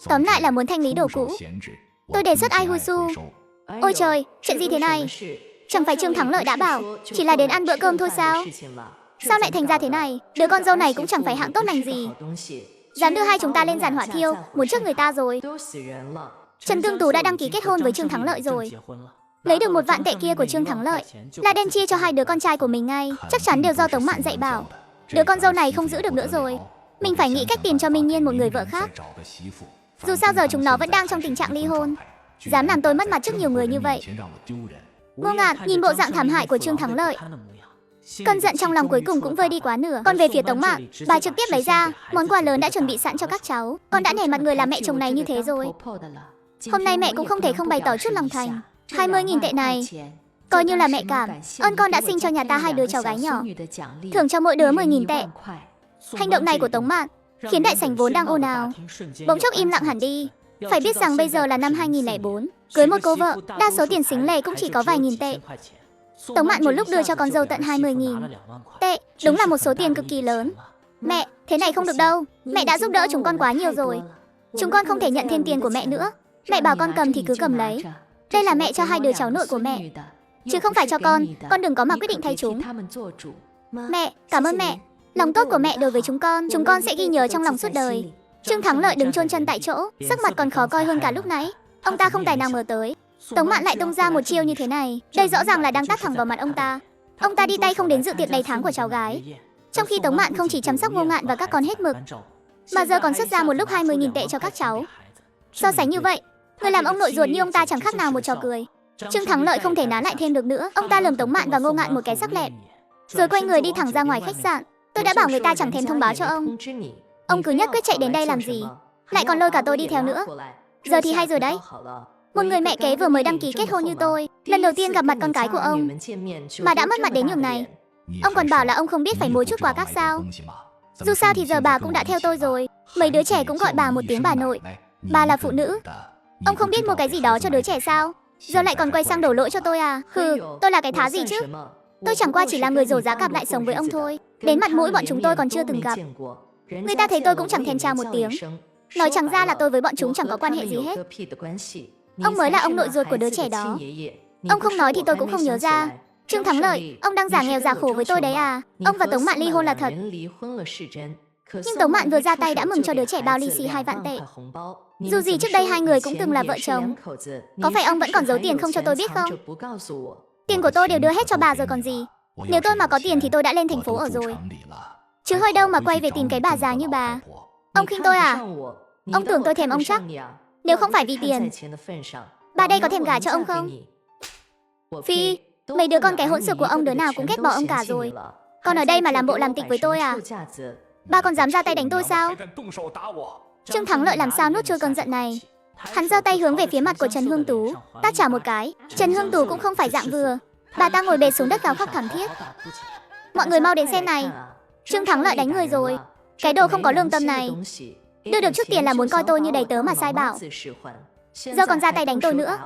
Tóm lại là muốn thanh lý đồ cũ. Tôi đề xuất ai hui su. Ôi trời, chuyện gì thế này? Chẳng phải Trương Thắng Lợi đã bảo chỉ là đến ăn bữa cơm thôi sao? Sao lại thành ra thế này? Đứa con dâu này cũng chẳng phải hạng tốt lành gì, dám đưa hai chúng ta lên giàn hỏa thiêu, muốn trước người ta rồi. Trần Tương Tú đã đăng ký kết hôn với Trương Thắng Lợi rồi. Lấy được 1 vạn tệ kia của Trương Thắng Lợi là đem chia cho hai đứa con trai của mình ngay. Chắc chắn đều do Tống Mạn dạy bảo. Đứa con dâu này không giữ được nữa rồi, mình phải nghĩ cách tìm cho Minh Nhiên một người vợ khác. Dù sao giờ chúng nó vẫn đang trong tình trạng ly hôn, dám làm tôi mất mặt trước nhiều người như vậy. Ngô Ngạn nhìn bộ dạng thảm hại của Trương Thắng Lợi, cơn giận trong lòng cuối cùng cũng vơi đi quá nửa. Còn về phía Tống Mạn, bà trực tiếp lấy ra món quà lớn đã chuẩn bị sẵn cho các cháu. Con đã nể mặt người làm mẹ chồng này như thế rồi, hôm nay mẹ cũng không thể không bày tỏ chút lòng thành. 20.000 tệ này coi như là mẹ cảm ơn con đã sinh cho nhà ta hai đứa cháu gái nhỏ, thưởng cho mỗi đứa 10.000 tệ. Hành động này của Tống Mạn khiến đại sảnh vốn đang ồn ào bỗng chốc im lặng hẳn đi. Phải biết rằng bây giờ là năm 2004, cưới một cô vợ, đa số tiền xính lề cũng chỉ có vài nghìn tệ. Tống Mạn một lúc đưa cho con dâu tận 20.000 tệ, đúng là một số tiền cực kỳ lớn. Mẹ, thế này không được đâu, mẹ đã giúp đỡ chúng con quá nhiều rồi, chúng con không thể nhận thêm tiền của mẹ nữa. Mẹ bảo con cầm thì cứ cầm lấy, đây là mẹ cho hai đứa cháu nội của mẹ, chứ không phải cho con đừng có mà quyết định thay chúng. Mẹ, cảm ơn mẹ, lòng tốt của mẹ đối với chúng con sẽ ghi nhớ trong lòng suốt đời. Trương Thắng Lợi đứng chôn chân tại chỗ, sắc mặt còn khó coi hơn cả lúc nãy. Ông ta không tài nào ngờ tới Tống Mạn lại tung ra một chiêu như thế này. Đây rõ ràng là đang tát thẳng vào mặt ông ta. Ông ta đi tay không đến dự tiệc đầy tháng của cháu gái, trong khi Tống Mạn không chỉ chăm sóc Ngô Ngạn và các con hết mực, mà giờ còn xuất ra một lúc 20.000 tệ cho các cháu. So sánh như vậy, người làm ông nội ruột như ông ta chẳng khác nào một trò cười. Trương Thắng Lợi không thể nán lại thêm được nữa. Ông ta lườm Tống Mạn và Ngô Ngạn một cái sắc lẹm, rồi quay người đi thẳng ra ngoài khách sạn. Tôi đã bảo người ta chẳng thèm thông báo cho ông cứ nhất quyết chạy đến đây làm gì, lại còn lôi cả tôi đi theo nữa. Giờ thì hay rồi đấy. Một người mẹ kế vừa mới đăng ký kết hôn như tôi, lần đầu tiên gặp mặt con cái của ông mà đã mất mặt đến nhường này. Ông còn bảo là ông không biết phải mua chút quà khác sao? Dù sao thì giờ bà cũng đã theo tôi rồi, mấy đứa trẻ cũng gọi bà một tiếng bà nội. Bà là phụ nữ, ông không biết mua cái gì đó cho đứa trẻ sao? Giờ lại còn quay sang đổ lỗi cho tôi à? Hừ, tôi là cái thá gì chứ? Tôi chẳng qua chỉ là người rổ giá cặp lại sống với ông thôi. Đến mặt mũi bọn chúng tôi còn chưa từng gặp, người ta thấy tôi cũng chẳng thèm chào một tiếng. Nói chẳng ra là tôi với bọn chúng chẳng có quan hệ gì hết. Ông mới là ông nội ruột của đứa trẻ đó. Ông không nói thì tôi cũng không nhớ ra. Trương Thắng Lợi, ông đang giả nghèo giả khổ với tôi đấy à? Ông và Tống Mạn ly hôn là thật. Nhưng Tống Mạn vừa ra tay đã mừng cho đứa trẻ bao lì xì 2 vạn tệ. Dù gì trước đây hai người cũng từng là vợ chồng. Có phải ông vẫn còn giấu tiền không cho tôi biết không? Tiền của tôi đều đưa hết cho bà rồi còn gì. Nếu tôi mà có tiền thì tôi đã lên thành phố ở rồi. Chứ hơi đâu mà quay về tìm cái bà già như bà. Ông khinh tôi à? Ông tưởng tôi thèm ông chắc? Nếu không phải vì tiền, bà đây có thèm gả cho ông không? Phi, mấy đứa con cái hỗn xược của ông đứa nào cũng ghét bỏ ông cả rồi. Còn ở đây mà làm bộ làm tịch với tôi à? Bà còn dám ra tay đánh tôi sao? Trương Thắng Lợi làm sao nuốt trôi cơn giận này. Hắn giơ tay hướng về phía mặt của Trần Hương Tú, tát trả một cái. Trần Hương Tú cũng không phải dạng vừa. Bà ta ngồi bệt xuống đất gào khóc thảm thiết. Mọi người mau đến xem này. Trương Thắng Lợi đánh người rồi. Cái đồ không có lương tâm này. Đưa được chút tiền là muốn coi tôi như đầy tớ mà sai bảo. Giờ còn ra tay đánh tôi nữa.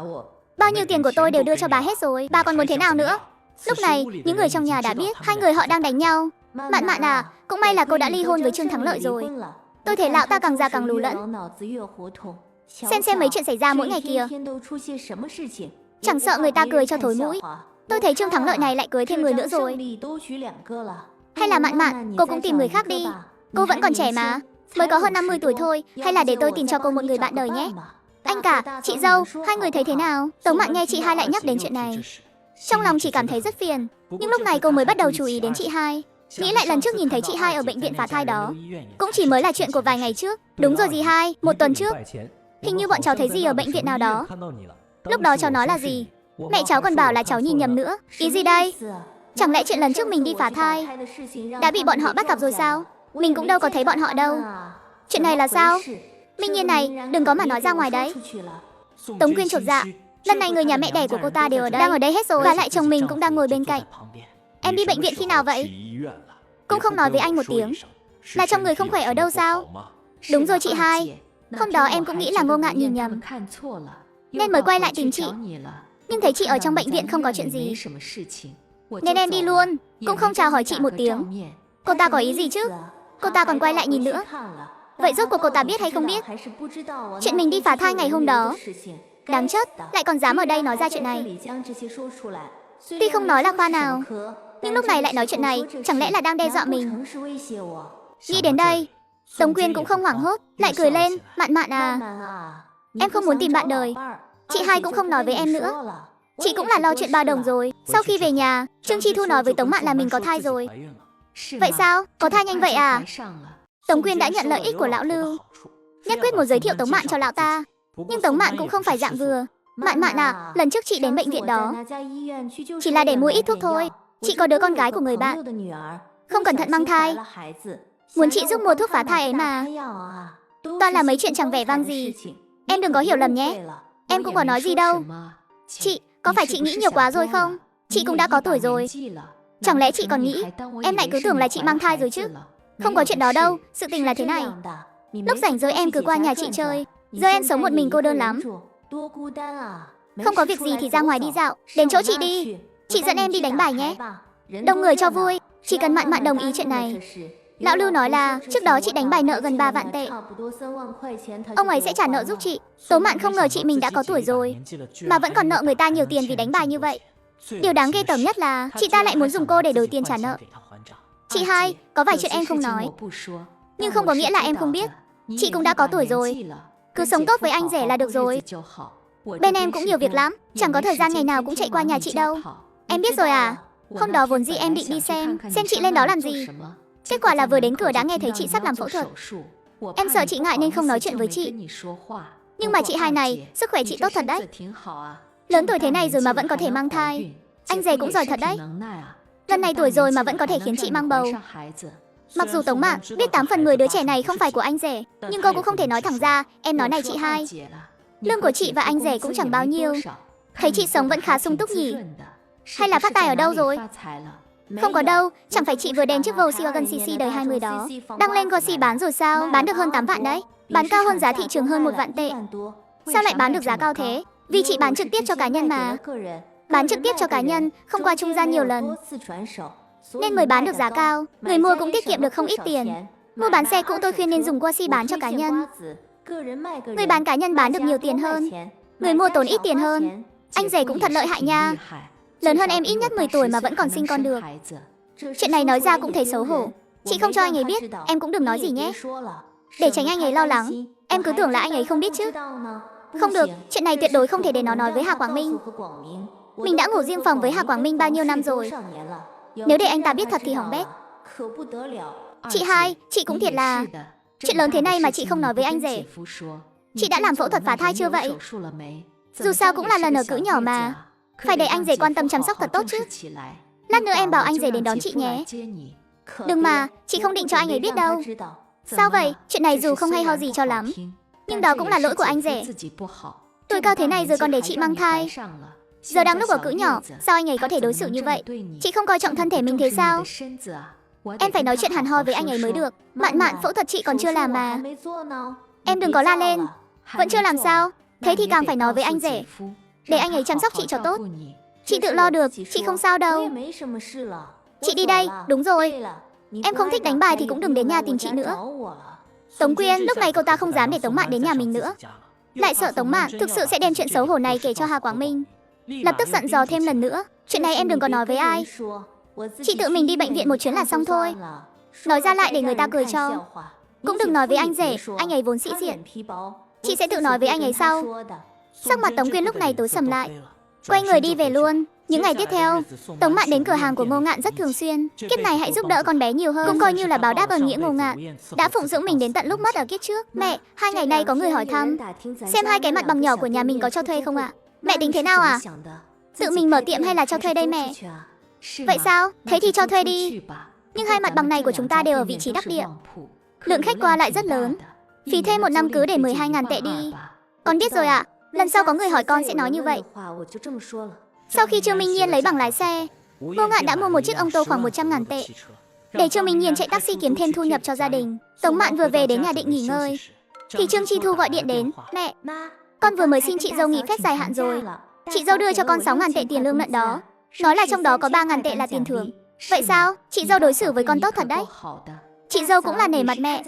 Bao nhiêu tiền của tôi đều đưa cho bà hết rồi. Bà còn muốn thế nào nữa? Lúc này, những người trong nhà đã biết hai người họ đang đánh nhau. Mạn Mạn à, cũng may là cô đã ly hôn với Trương Thắng Lợi rồi. Tôi thấy lão ta càng già càng lù lẫn. Xem mấy chuyện xảy ra mỗi ngày kìa. Chẳng sợ người ta cười cho thối mũi. Tôi thấy Trương Thắng Lợi này lại cưới thêm người nữa rồi. Hay là Mạn Mạn, cô cũng tìm người khác đi. Cô vẫn còn trẻ mà, mới có hơn 50 tuổi thôi. Hay là để tôi tìm cho cô một người bạn đời nhé. Anh cả, chị dâu, hai người thấy thế nào? Tống Mạn nghe chị hai lại nhắc đến chuyện này. Trong lòng chỉ cảm thấy rất phiền. Nhưng lúc này cô mới bắt đầu chú ý đến chị hai. Nghĩ lại lần trước nhìn thấy chị hai ở bệnh viện phá thai đó, cũng chỉ mới là chuyện của vài ngày trước. Đúng rồi dì hai, một tuần trước. Hình như bọn cháu thấy dì ở bệnh viện nào đó. Lúc đó cháu nói là gì? Mẹ cháu còn bảo là cháu nhìn nhầm nữa. Ý gì đây? Chẳng lẽ chuyện lần trước mình đi phá thai đã bị bọn họ bắt gặp rồi sao? Mình cũng đâu có thấy bọn họ đâu. Chuyện này là sao? Minh Nhiên này, đừng có mà nói ra ngoài đấy. Tống Quyên chột dạ. Lần này người nhà mẹ đẻ của cô ta đều ở đây. Đang ở đây hết rồi. Và lại chồng mình cũng đang ngồi bên cạnh. Em đi bệnh viện khi nào vậy? Cũng không nói với anh một tiếng. Là trong người không khỏe ở đâu sao? Đúng rồi chị hai. Hôm đó em cũng nghĩ là Ngô Ngạn nhìn nhầm, nên mới quay lại tìm chị. Nhưng thấy chị ở trong bệnh viện không có chuyện gì, nên em đi luôn, cũng không chào hỏi chị một tiếng. Cô ta có ý gì chứ? Cô ta còn quay lại nhìn nữa. Vậy rốt cuộc cô ta biết hay không biết chuyện mình đi phá thai ngày hôm đó? Đáng chết, lại còn dám ở đây nói ra chuyện này. Tuy không nói là khoa nào, nhưng lúc này lại nói chuyện này, chẳng lẽ là đang đe dọa mình? Nghĩ đến đây, Tống Quyên cũng không hoảng hốt, lại cười lên. Mạn Mạn à, em không muốn tìm bạn đời. Chị hai cũng không nói với em nữa. Chị cũng là lo chuyện ba đồng rồi. Sau khi về nhà, Trương Chi Thu nói với Tống Mạn là mình có thai rồi. Vậy sao? Có thai nhanh vậy à? Tống Quyên đã nhận lợi ích của lão Lưu, nhất quyết muốn giới thiệu Tống Mạn cho lão ta. Nhưng Tống Mạn cũng không phải dạng vừa. Mạn Mạn à, lần trước chị đến bệnh viện đó chỉ là để mua ít thuốc thôi. Chị có đứa con gái của người bạn, không cẩn thận mang thai, muốn chị giúp mua thuốc phá thai ấy mà. Toàn là mấy chuyện chẳng vẻ vang gì. Em đừng có hiểu lầm nhé. Em cũng có nói gì đâu. Chị, có phải chị nghĩ nhiều quá rồi không? Chị cũng đã có tuổi rồi. Chẳng lẽ chị còn nghĩ em lại cứ tưởng là chị mang thai rồi chứ? Không có chuyện đó đâu. Sự tình là thế này. Lúc rảnh rỗi em cứ qua nhà chị chơi. Giờ em sống một mình cô đơn lắm. Không có việc gì thì ra ngoài đi dạo. Đến chỗ chị đi. Chị dẫn em đi đánh bài nhé. Đông người cho vui. Chỉ cần Mạn Mạn đồng ý chuyện này. Lão Lưu nói là trước đó chị đánh bài nợ gần 3 vạn tệ. Ông ấy sẽ trả nợ giúp chị. Tố Mạn không ngờ chị mình đã có tuổi rồi mà vẫn còn nợ người ta nhiều tiền vì đánh bài như vậy. Điều đáng ghê tởm nhất là chị ta lại muốn dùng cô để đổi tiền trả nợ. Chị hai, có vài chuyện em không nói, nhưng không có nghĩa là em không biết. Chị cũng đã có tuổi rồi. Cứ sống tốt với anh rể là được rồi. Bên em cũng nhiều việc lắm, chẳng có thời gian ngày nào cũng chạy qua nhà chị đâu. Em biết rồi à? Hôm đó vốn dĩ em định đi xem chị lên đó làm gì. Kết quả là vừa đến cửa đã nghe thấy chị sắp làm phẫu thuật. Em sợ chị ngại nên không nói chuyện với chị. Nhưng mà chị hai này, sức khỏe chị tốt thật đấy. Lớn tuổi thế này rồi mà vẫn có thể mang thai. Anh rể cũng giỏi thật đấy. Lần này tuổi rồi mà vẫn có thể khiến chị mang bầu. Mặc dù Tống Mạn biết 8 phần 10 đứa trẻ này không phải của anh rể, nhưng cô cũng không thể nói thẳng ra. Em nói này chị hai, lương của chị và anh rể cũng chẳng bao nhiêu. Thấy chị sống vẫn khá sung túc nhỉ? Hay là phát tài ở đâu rồi? Không có đâu, chẳng phải chị vừa đèn chiếc Volkswagen CC đời 20 đó đăng lên Gosi bán rồi sao? Bán được hơn 8 vạn đấy. Bán cao hơn giá thị trường hơn 1 vạn tệ. Sao lại bán được giá cao thế? Vì chị bán trực tiếp cho cá nhân mà. Bán trực tiếp cho cá nhân, không qua trung gian nhiều lần, nên mới bán được giá cao. Người mua cũng tiết kiệm được không ít tiền. Mua bán xe cũ tôi khuyên nên dùng Gosi bán cho cá nhân. Người bán cá nhân bán được nhiều tiền hơn, người mua tốn ít tiền hơn. Anh rể cũng thật lợi hại nha. Lớn hơn em ít nhất 10 tuổi mà vẫn còn sinh con được. Chuyện này nói ra cũng thấy xấu hổ. Chị không cho anh ấy biết, em cũng đừng nói gì nhé. Để tránh anh ấy lo lắng, em cứ tưởng là anh ấy không biết chứ. Không được, chuyện này tuyệt đối không thể để nó nói với Hà Quảng Minh. Mình đã ngủ riêng phòng với Hà Quảng Minh bao nhiêu năm rồi. Nếu để anh ta biết thật thì hỏng bét. Chị hai, chị cũng thiệt là... Chuyện lớn thế này mà chị không nói với anh rể. Chị đã làm phẫu thuật phá thai chưa vậy? Dù sao cũng là lần ở cữ nhỏ mà. Phải để anh rể quan tâm chăm sóc thật tốt chứ. Lát nữa em bảo anh rể đến đón chị nhé. Đừng mà, chị không định cho anh ấy biết đâu. Sao vậy? Chuyện này dù không hay ho gì cho lắm, nhưng đó cũng là lỗi của anh rể. Tuổi cao thế này rồi còn để chị mang thai. Giờ đang lúc ở cữ nhỏ, sao anh ấy có thể đối xử như vậy? Chị không coi trọng thân thể mình thế sao? Em phải nói chuyện hẳn hoi với anh ấy mới được. Mạn Mạn, phẫu thuật chị còn chưa làm mà. Em đừng có la lên. Vẫn chưa làm sao? Thế thì càng phải nói với anh rể, để anh ấy chăm sóc chị cho tốt. Chị tự lo được, chị không sao đâu. Chị đi đây, đúng rồi. Em không thích đánh bài thì cũng đừng đến nhà tìm chị nữa. Tống Quyên, lúc này cô ta không dám để Tống Mạn đến nhà mình nữa. Lại sợ Tống Mạn thực sự sẽ đem chuyện xấu hổ này kể cho Hà Quảng Minh. Lập tức dặn dò thêm lần nữa, chuyện này em đừng có nói với ai. Chị tự mình đi bệnh viện một chuyến là xong thôi. Nói ra lại để người ta cười cho. Cũng đừng nói với anh rể, anh ấy vốn sĩ diện. Chị sẽ tự nói với anh ấy sau. Sắc mặt Tống Quyên lúc này tối sầm lại, quay người đi về luôn. Những ngày tiếp theo, Tống Mạn đến cửa hàng của Ngô Ngạn rất thường xuyên. Kiếp này hãy giúp đỡ con bé nhiều hơn, cũng coi như là báo đáp ơn nghĩa Ngô Ngạn đã phụng dưỡng mình đến tận lúc mất ở kiếp trước. Mẹ, 2 ngày nay có người hỏi thăm xem 2 cái mặt bằng nhỏ của nhà mình có cho thuê không ạ? Mẹ tính thế nào à? Tự mình mở tiệm hay là cho thuê đây mẹ? Vậy sao? Thế thì cho thuê đi. Nhưng 2 mặt bằng này của chúng ta đều ở vị trí đắc địa, lượng khách qua lại rất lớn. Phí thuê 1 năm cứ để 12.000 tệ đi. Con biết rồi ạ. Lần sau có người hỏi con sẽ nói như vậy. Sau khi Trương Minh Nhiên lấy bằng lái xe, Ngô Ngạn đã mua một chiếc ô tô khoảng 100.000 tệ để Trương Minh Nhiên chạy taxi kiếm thêm thu nhập cho gia đình. Tống Mạn vừa về đến nhà định nghỉ ngơi thì Trương Chi Thu gọi điện đến. Mẹ, con vừa mới xin chị dâu nghỉ phép dài hạn rồi. Chị dâu đưa cho con 6.000 tệ tiền lương nận đó, nói là trong đó có 3.000 tệ là tiền thưởng. Vậy sao? Chị dâu đối xử với con tốt thật đấy. Chị dâu cũng là nể mặt mẹ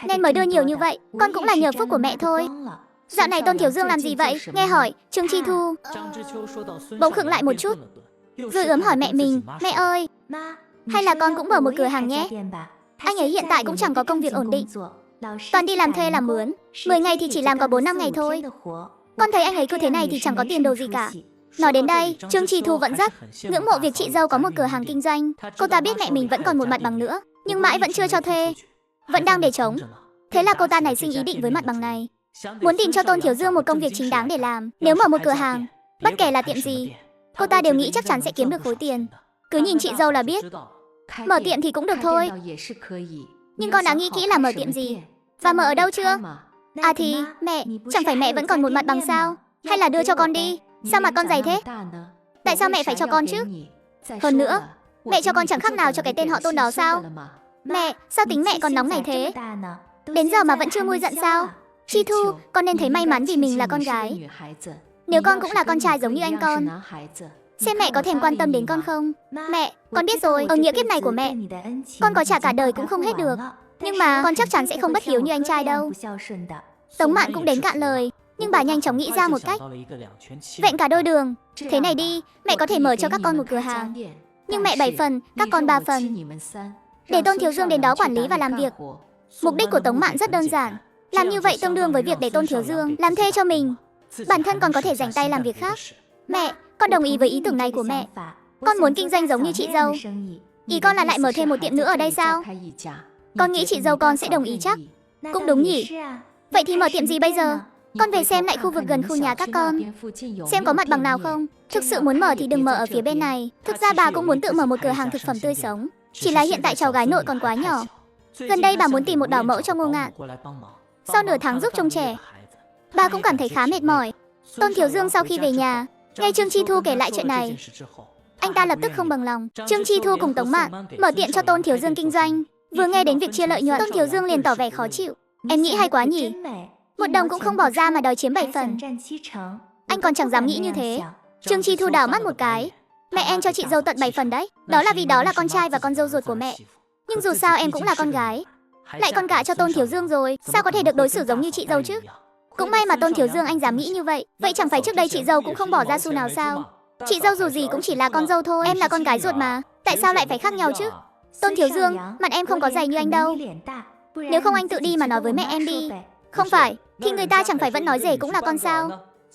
nên mới đưa nhiều như vậy. Con cũng là nhờ phúc của mẹ thôi. Dạo này Tôn Thiếu Dương làm gì vậy? Nghe hỏi, Trương Chi Thu bỗng khựng lại một chút, rồi ướm hỏi mẹ mình. Mẹ ơi, hay là con cũng mở một cửa hàng nhé? Anh ấy hiện tại cũng chẳng có công việc ổn định, toàn đi làm thuê làm mướn, 10 ngày thì chỉ làm có 4-5 ngày thôi. Con thấy anh ấy cứ thế này thì chẳng có tiền đồ gì cả. Nói đến đây, Trương Chi Thu vẫn rất ngưỡng mộ việc chị dâu có một cửa hàng kinh doanh. Cô ta biết mẹ mình vẫn còn một mặt bằng nữa, nhưng mãi vẫn chưa cho thuê, vẫn đang để trống. Thế là cô ta nảy sinh ý định với mặt bằng này, muốn tìm cho Tôn Thiếu Dương một công việc chính đáng để làm. Nếu mở một cửa hàng, bất kể là tiệm gì, cô ta đều nghĩ chắc chắn sẽ kiếm được khối tiền. Cứ nhìn chị dâu là biết. Mở tiệm thì cũng được thôi, nhưng con đã nghĩ kỹ là mở tiệm gì và mở ở đâu chưa? À thì, mẹ, chẳng phải mẹ vẫn còn một mặt bằng sao? Hay là đưa cho con đi? Sao mà con dày thế? Tại sao mẹ phải cho con chứ? Hơn nữa, mẹ cho con chẳng khác nào cho cái tên họ Tôn đó sao? Mẹ, sao tính mẹ còn nóng này thế? Đến giờ mà vẫn chưa nguôi giận sao? Chi Thu, con nên thấy may mắn vì mình là con gái. Nếu con cũng là con trai giống như anh con, xem mẹ có thèm quan tâm đến con không? Mẹ, con biết rồi, ở nghĩa kiếp này của mẹ, con có trả cả đời cũng không hết được. Nhưng mà con chắc chắn sẽ không bất hiếu như anh trai đâu. Tống Mạn cũng đến cạn lời, nhưng bà nhanh chóng nghĩ ra một cách. Vẹn cả đôi đường. Thế này đi, mẹ có thể mở cho các con một cửa hàng, nhưng mẹ 7 phần, các con 3 phần, để Tôn Thiếu Dương đến đó quản lý và làm việc. Mục đích của Tống Mạn rất đơn giản. Làm như vậy tương đương với việc để Tôn Thiếu Dương làm thuê cho mình, bản thân còn có thể dành tay làm việc khác. Mẹ, con đồng ý với ý tưởng này của mẹ. Con muốn kinh doanh giống như chị dâu. Ý con là lại mở thêm một tiệm nữa ở đây sao? Con nghĩ chị dâu con sẽ đồng ý chắc. Cũng đúng nhỉ. Vậy thì mở tiệm gì bây giờ? Con về xem lại khu vực gần khu nhà các con, xem có mặt bằng nào không. Thực sự muốn mở thì đừng mở ở phía bên này. Thực ra bà cũng muốn tự mở một cửa hàng thực phẩm tươi sống, chỉ là hiện tại cháu gái nội còn quá nhỏ. Gần đây bà muốn tìm một bảo mẫu cho Ngô Ngạn, sau nửa tháng giúp trông trẻ. Bà cũng cảm thấy khá mệt mỏi. Tôn Thiếu Dương sau khi về nhà, nghe Trương Chi Thu kể lại chuyện này, anh ta lập tức không bằng lòng. Trương Chi Thu cùng Tống Mạn mở tiệm cho Tôn Thiếu Dương kinh doanh. Vừa nghe đến việc chia lợi nhuận, Tôn Thiếu Dương liền tỏ vẻ khó chịu. Em nghĩ hay quá nhỉ? 1 đồng cũng không bỏ ra mà đòi chiếm 7 phần. Anh còn chẳng dám nghĩ như thế. Trương Chi Thu đảo mắt một cái. Mẹ em cho chị dâu tận 7 phần đấy. Đó là vì đó là con trai và con dâu ruột của mẹ. Nhưng dù sao em cũng là con gái, lại con gả cho Tôn Thiếu Dương rồi, sao có thể được đối xử giống như chị dâu chứ? Cũng may mà Tôn Thiếu Dương anh dám nghĩ như vậy. Vậy chẳng phải trước đây chị dâu cũng không bỏ ra xu nào sao? Chị dâu dù gì cũng chỉ là con dâu thôi. Em là con gái ruột mà. Tại sao lại phải khác nhau chứ? Tôn Thiếu Dương, mặt em không có dày như anh đâu. Nếu không anh tự đi mà nói với mẹ em đi. Không phải, thì người ta chẳng phải vẫn nói rể cũng là con sao?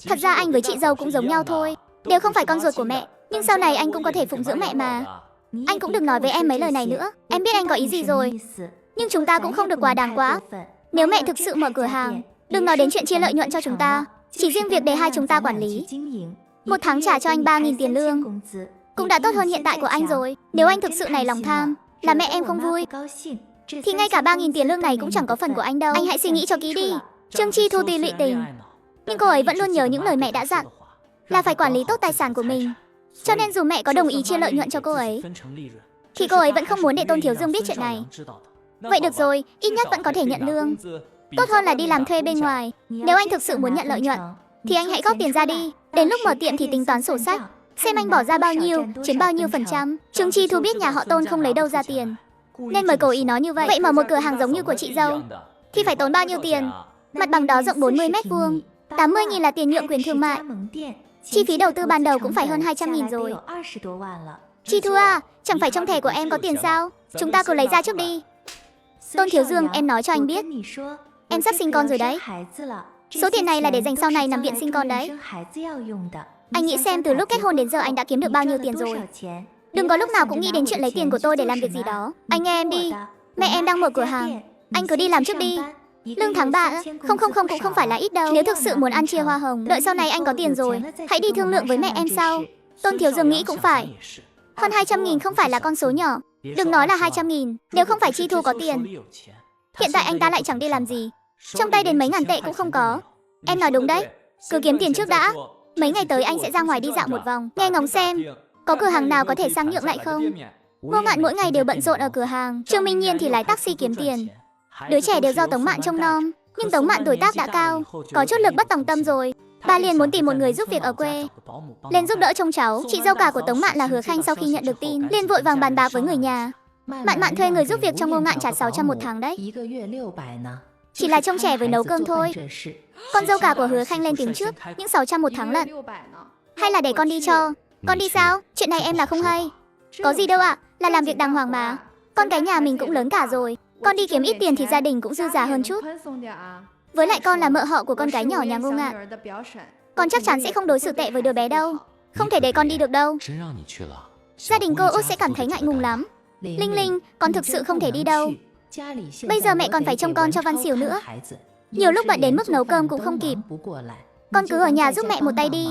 Thật ra anh với chị dâu cũng giống nhau thôi. Đều không phải con ruột của mẹ. Nhưng sau này anh cũng có thể phụng dưỡng mẹ mà. Anh cũng đừng nói với em mấy lời này nữa. Em biết anh có ý gì rồi. Nhưng chúng ta cũng không được quá đáng quá. Nếu mẹ thực sự mở cửa hàng, đừng nói đến chuyện chia lợi nhuận cho chúng ta. Chỉ riêng việc để hai chúng ta quản lý. Một tháng trả cho anh 3.000 tiền lương cũng đã tốt hơn hiện tại của anh rồi. Nếu anh thực sự này lòng tham, là mẹ em không vui, thì ngay cả 3.000 tiền lương này cũng chẳng có phần của anh đâu. Anh hãy suy nghĩ cho kỹ đi. Trương Chi Thu tuy lụy tình, nhưng cô ấy vẫn luôn nhớ những lời mẹ đã dặn, là phải quản lý tốt tài sản của mình. Cho nên dù mẹ có đồng ý chia lợi nhuận cho cô ấy, thì cô ấy vẫn không muốn để Tôn Thiếu Dương biết chuyện này. Vậy được rồi, ít nhất vẫn có thể nhận lương. Tốt hơn là đi làm thuê bên ngoài. Nếu anh thực sự muốn nhận lợi nhuận, thì anh hãy góp tiền ra đi. Đến lúc mở tiệm thì tính toán sổ sách, xem anh bỏ ra bao nhiêu, chiếm bao nhiêu phần trăm. Trương Chi Thu biết nhà họ Tôn không lấy đâu ra tiền, nên mới cố ý nói như vậy. Vậy mở một cửa hàng giống như của chị dâu thì phải tốn bao nhiêu tiền? Mặt bằng đó rộng 40 mét vuông, 80.000 là tiền nhượng quyền thương mại. Chi phí đầu tư ban đầu cũng phải hơn 200.000 rồi. Chi Thu à, chẳng phải trong thẻ của em có tiền sao? Chúng ta cứ lấy ra trước đi. Tôn Thiếu Dương, em nói cho anh biết, em sắp sinh con rồi đấy. Số tiền này là để dành sau này nằm viện sinh con đấy. Anh nghĩ xem từ lúc kết hôn đến giờ anh đã kiếm được bao nhiêu tiền rồi. Đừng có lúc nào cũng nghĩ đến chuyện lấy tiền của tôi để làm việc gì đó. Anh nghe em đi, mẹ em đang mở cửa hàng, anh cứ đi làm trước đi. Lương tháng 3 không cũng không phải là ít đâu. Nếu thực sự muốn ăn chia hoa hồng, đợi sau này anh có tiền rồi, hãy đi thương lượng với mẹ em sau. Tôn Thiếu Dương nghĩ cũng phải. Hơn 200.000 không phải là con số nhỏ. Đừng nói là 200.000, nếu không phải Chi Thu có tiền, hiện tại anh ta lại chẳng đi làm gì. Trong tay đến mấy ngàn tệ cũng không có. Em nói đúng đấy, cứ kiếm tiền trước đã. Mấy ngày tới anh sẽ ra ngoài đi dạo một vòng, nghe ngóng xem có cửa hàng nào có thể sang nhượng lại không. Ngô Ngạn mỗi ngày đều bận rộn ở cửa hàng, Trương Minh Nhiên thì lái taxi kiếm tiền. Đứa trẻ đều do Tống Mạn trông nom, nhưng Tống Mạn tuổi tác đã cao, có chút lực bất tòng tâm rồi. Ba liền muốn tìm một người giúp việc ở quê lên giúp đỡ trông cháu. Chị dâu cả của Tống Mạn là Hứa Khanh sau khi nhận được tin, liền vội vàng bàn bạc với người nhà. Mạn thuê người giúp việc cho Ngô Ngạn trả 600 một tháng đấy. Chỉ là trông trẻ với nấu cơm thôi. Con dâu cả của Hứa Khanh lên tiếng trước, những 600 một tháng lận. Hay là để con đi cho. Con đi sao? Chuyện này em là không hay. Có gì đâu ạ, là làm việc đàng hoàng mà. Con cái nhà mình cũng lớn cả rồi. Con đi kiếm ít tiền thì gia đình cũng dư giả hơn chút. Với lại con là mợ họ của con gái nhỏ nhà Ngô Ngạn, con chắc chắn sẽ không đối xử tệ với đứa bé đâu. Không thể để con đi được đâu. Gia đình cô Út sẽ cảm thấy ngại ngùng lắm. Linh Linh, con thực sự không thể đi đâu. Bây giờ mẹ còn phải trông con cho Văn Xỉu nữa. Nhiều lúc bận đến mức nấu cơm cũng không kịp. Con cứ ở nhà giúp mẹ một tay đi.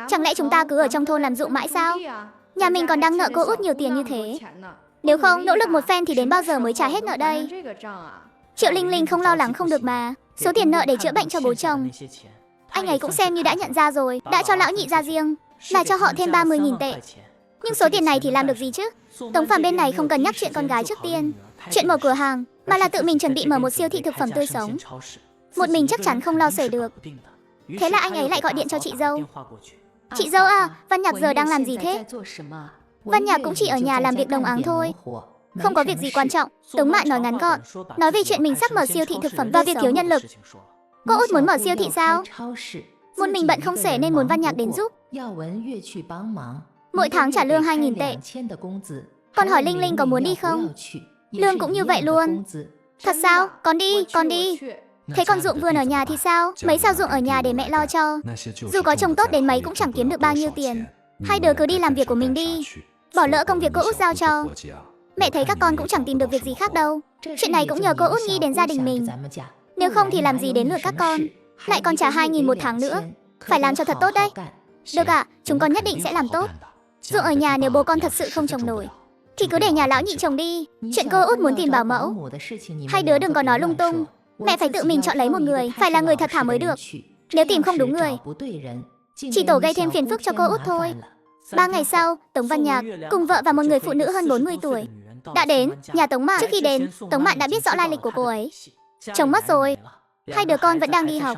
Chẳng lẽ chúng ta cứ ở trong thôn làm ruộng mãi sao? Nhà mình còn đang nợ cô Út nhiều tiền như thế. Nếu không nỗ lực một phen thì đến bao giờ mới trả hết nợ đây? Triệu Linh Linh không lo lắng không được mà. Số tiền nợ để chữa bệnh cho bố chồng, anh ấy cũng xem như đã nhận ra rồi. Đã cho lão nhị ra riêng, là cho họ thêm 30.000 tệ. Nhưng số tiền này thì làm được gì chứ? Tống Phàm bên này không cần nhắc chuyện con gái trước tiên, chuyện mở cửa hàng, mà là tự mình chuẩn bị mở một siêu thị thực phẩm tươi sống. Một mình chắc chắn không lo xuể được. Thế là anh ấy lại gọi điện cho chị dâu. Chị dâu à, Văn Nhạc giờ đang làm gì thế? Văn Nhạc cũng chỉ ở nhà làm việc đồng áng thôi, không có việc gì quan trọng. Tống Mạn nói ngắn gọn, nói về chuyện mình sắp mở siêu thị thực phẩm và việc thiếu nhân lực. Cô Út muốn mở siêu thị sao? Một mình bận không xuể nên muốn Văn Nhạc đến giúp. Mỗi tháng trả lương 2.000 tệ. Con hỏi Linh Linh có muốn đi không? Lương cũng như vậy luôn. Thật sao? Con đi. Thế con Dụng Vươn ở nhà thì sao? Mấy sao ruộng ở nhà để mẹ lo cho. Dù có chồng tốt đến mấy cũng chẳng kiếm được bao nhiêu tiền. Hai đứa cứ đi làm việc của mình đi, bỏ lỡ công việc cô Út giao cho. Mẹ thấy các con cũng chẳng tìm được việc gì khác đâu. Chuyện này cũng nhờ cô Út nghĩ đến gia đình mình. Nếu không thì làm gì đến lượt các con. Lại còn trả 2.000 một tháng nữa. Phải làm cho thật tốt đấy. Được ạ, chúng con nhất định sẽ làm tốt. Ruộng ở nhà nếu bố con thật sự không trồng nổi thì cứ để nhà lão nhị trồng đi. Chuyện cô Út muốn tìm bảo mẫu, hai đứa đừng có nói lung tung. Mẹ phải tự mình chọn lấy một người, phải là người thật thà mới được. Nếu tìm không đúng người, chỉ tổ gây thêm phiền phức cho cô Út thôi. 3 ngày sau, Tống Văn Nhạc cùng vợ và một người phụ nữ hơn 40 tuổi đã đến nhà Tống Mạn. Trước khi đến, Tống Mạn đã biết rõ lai lịch của cô ấy. Chồng mất rồi, hai đứa con vẫn đang đi học.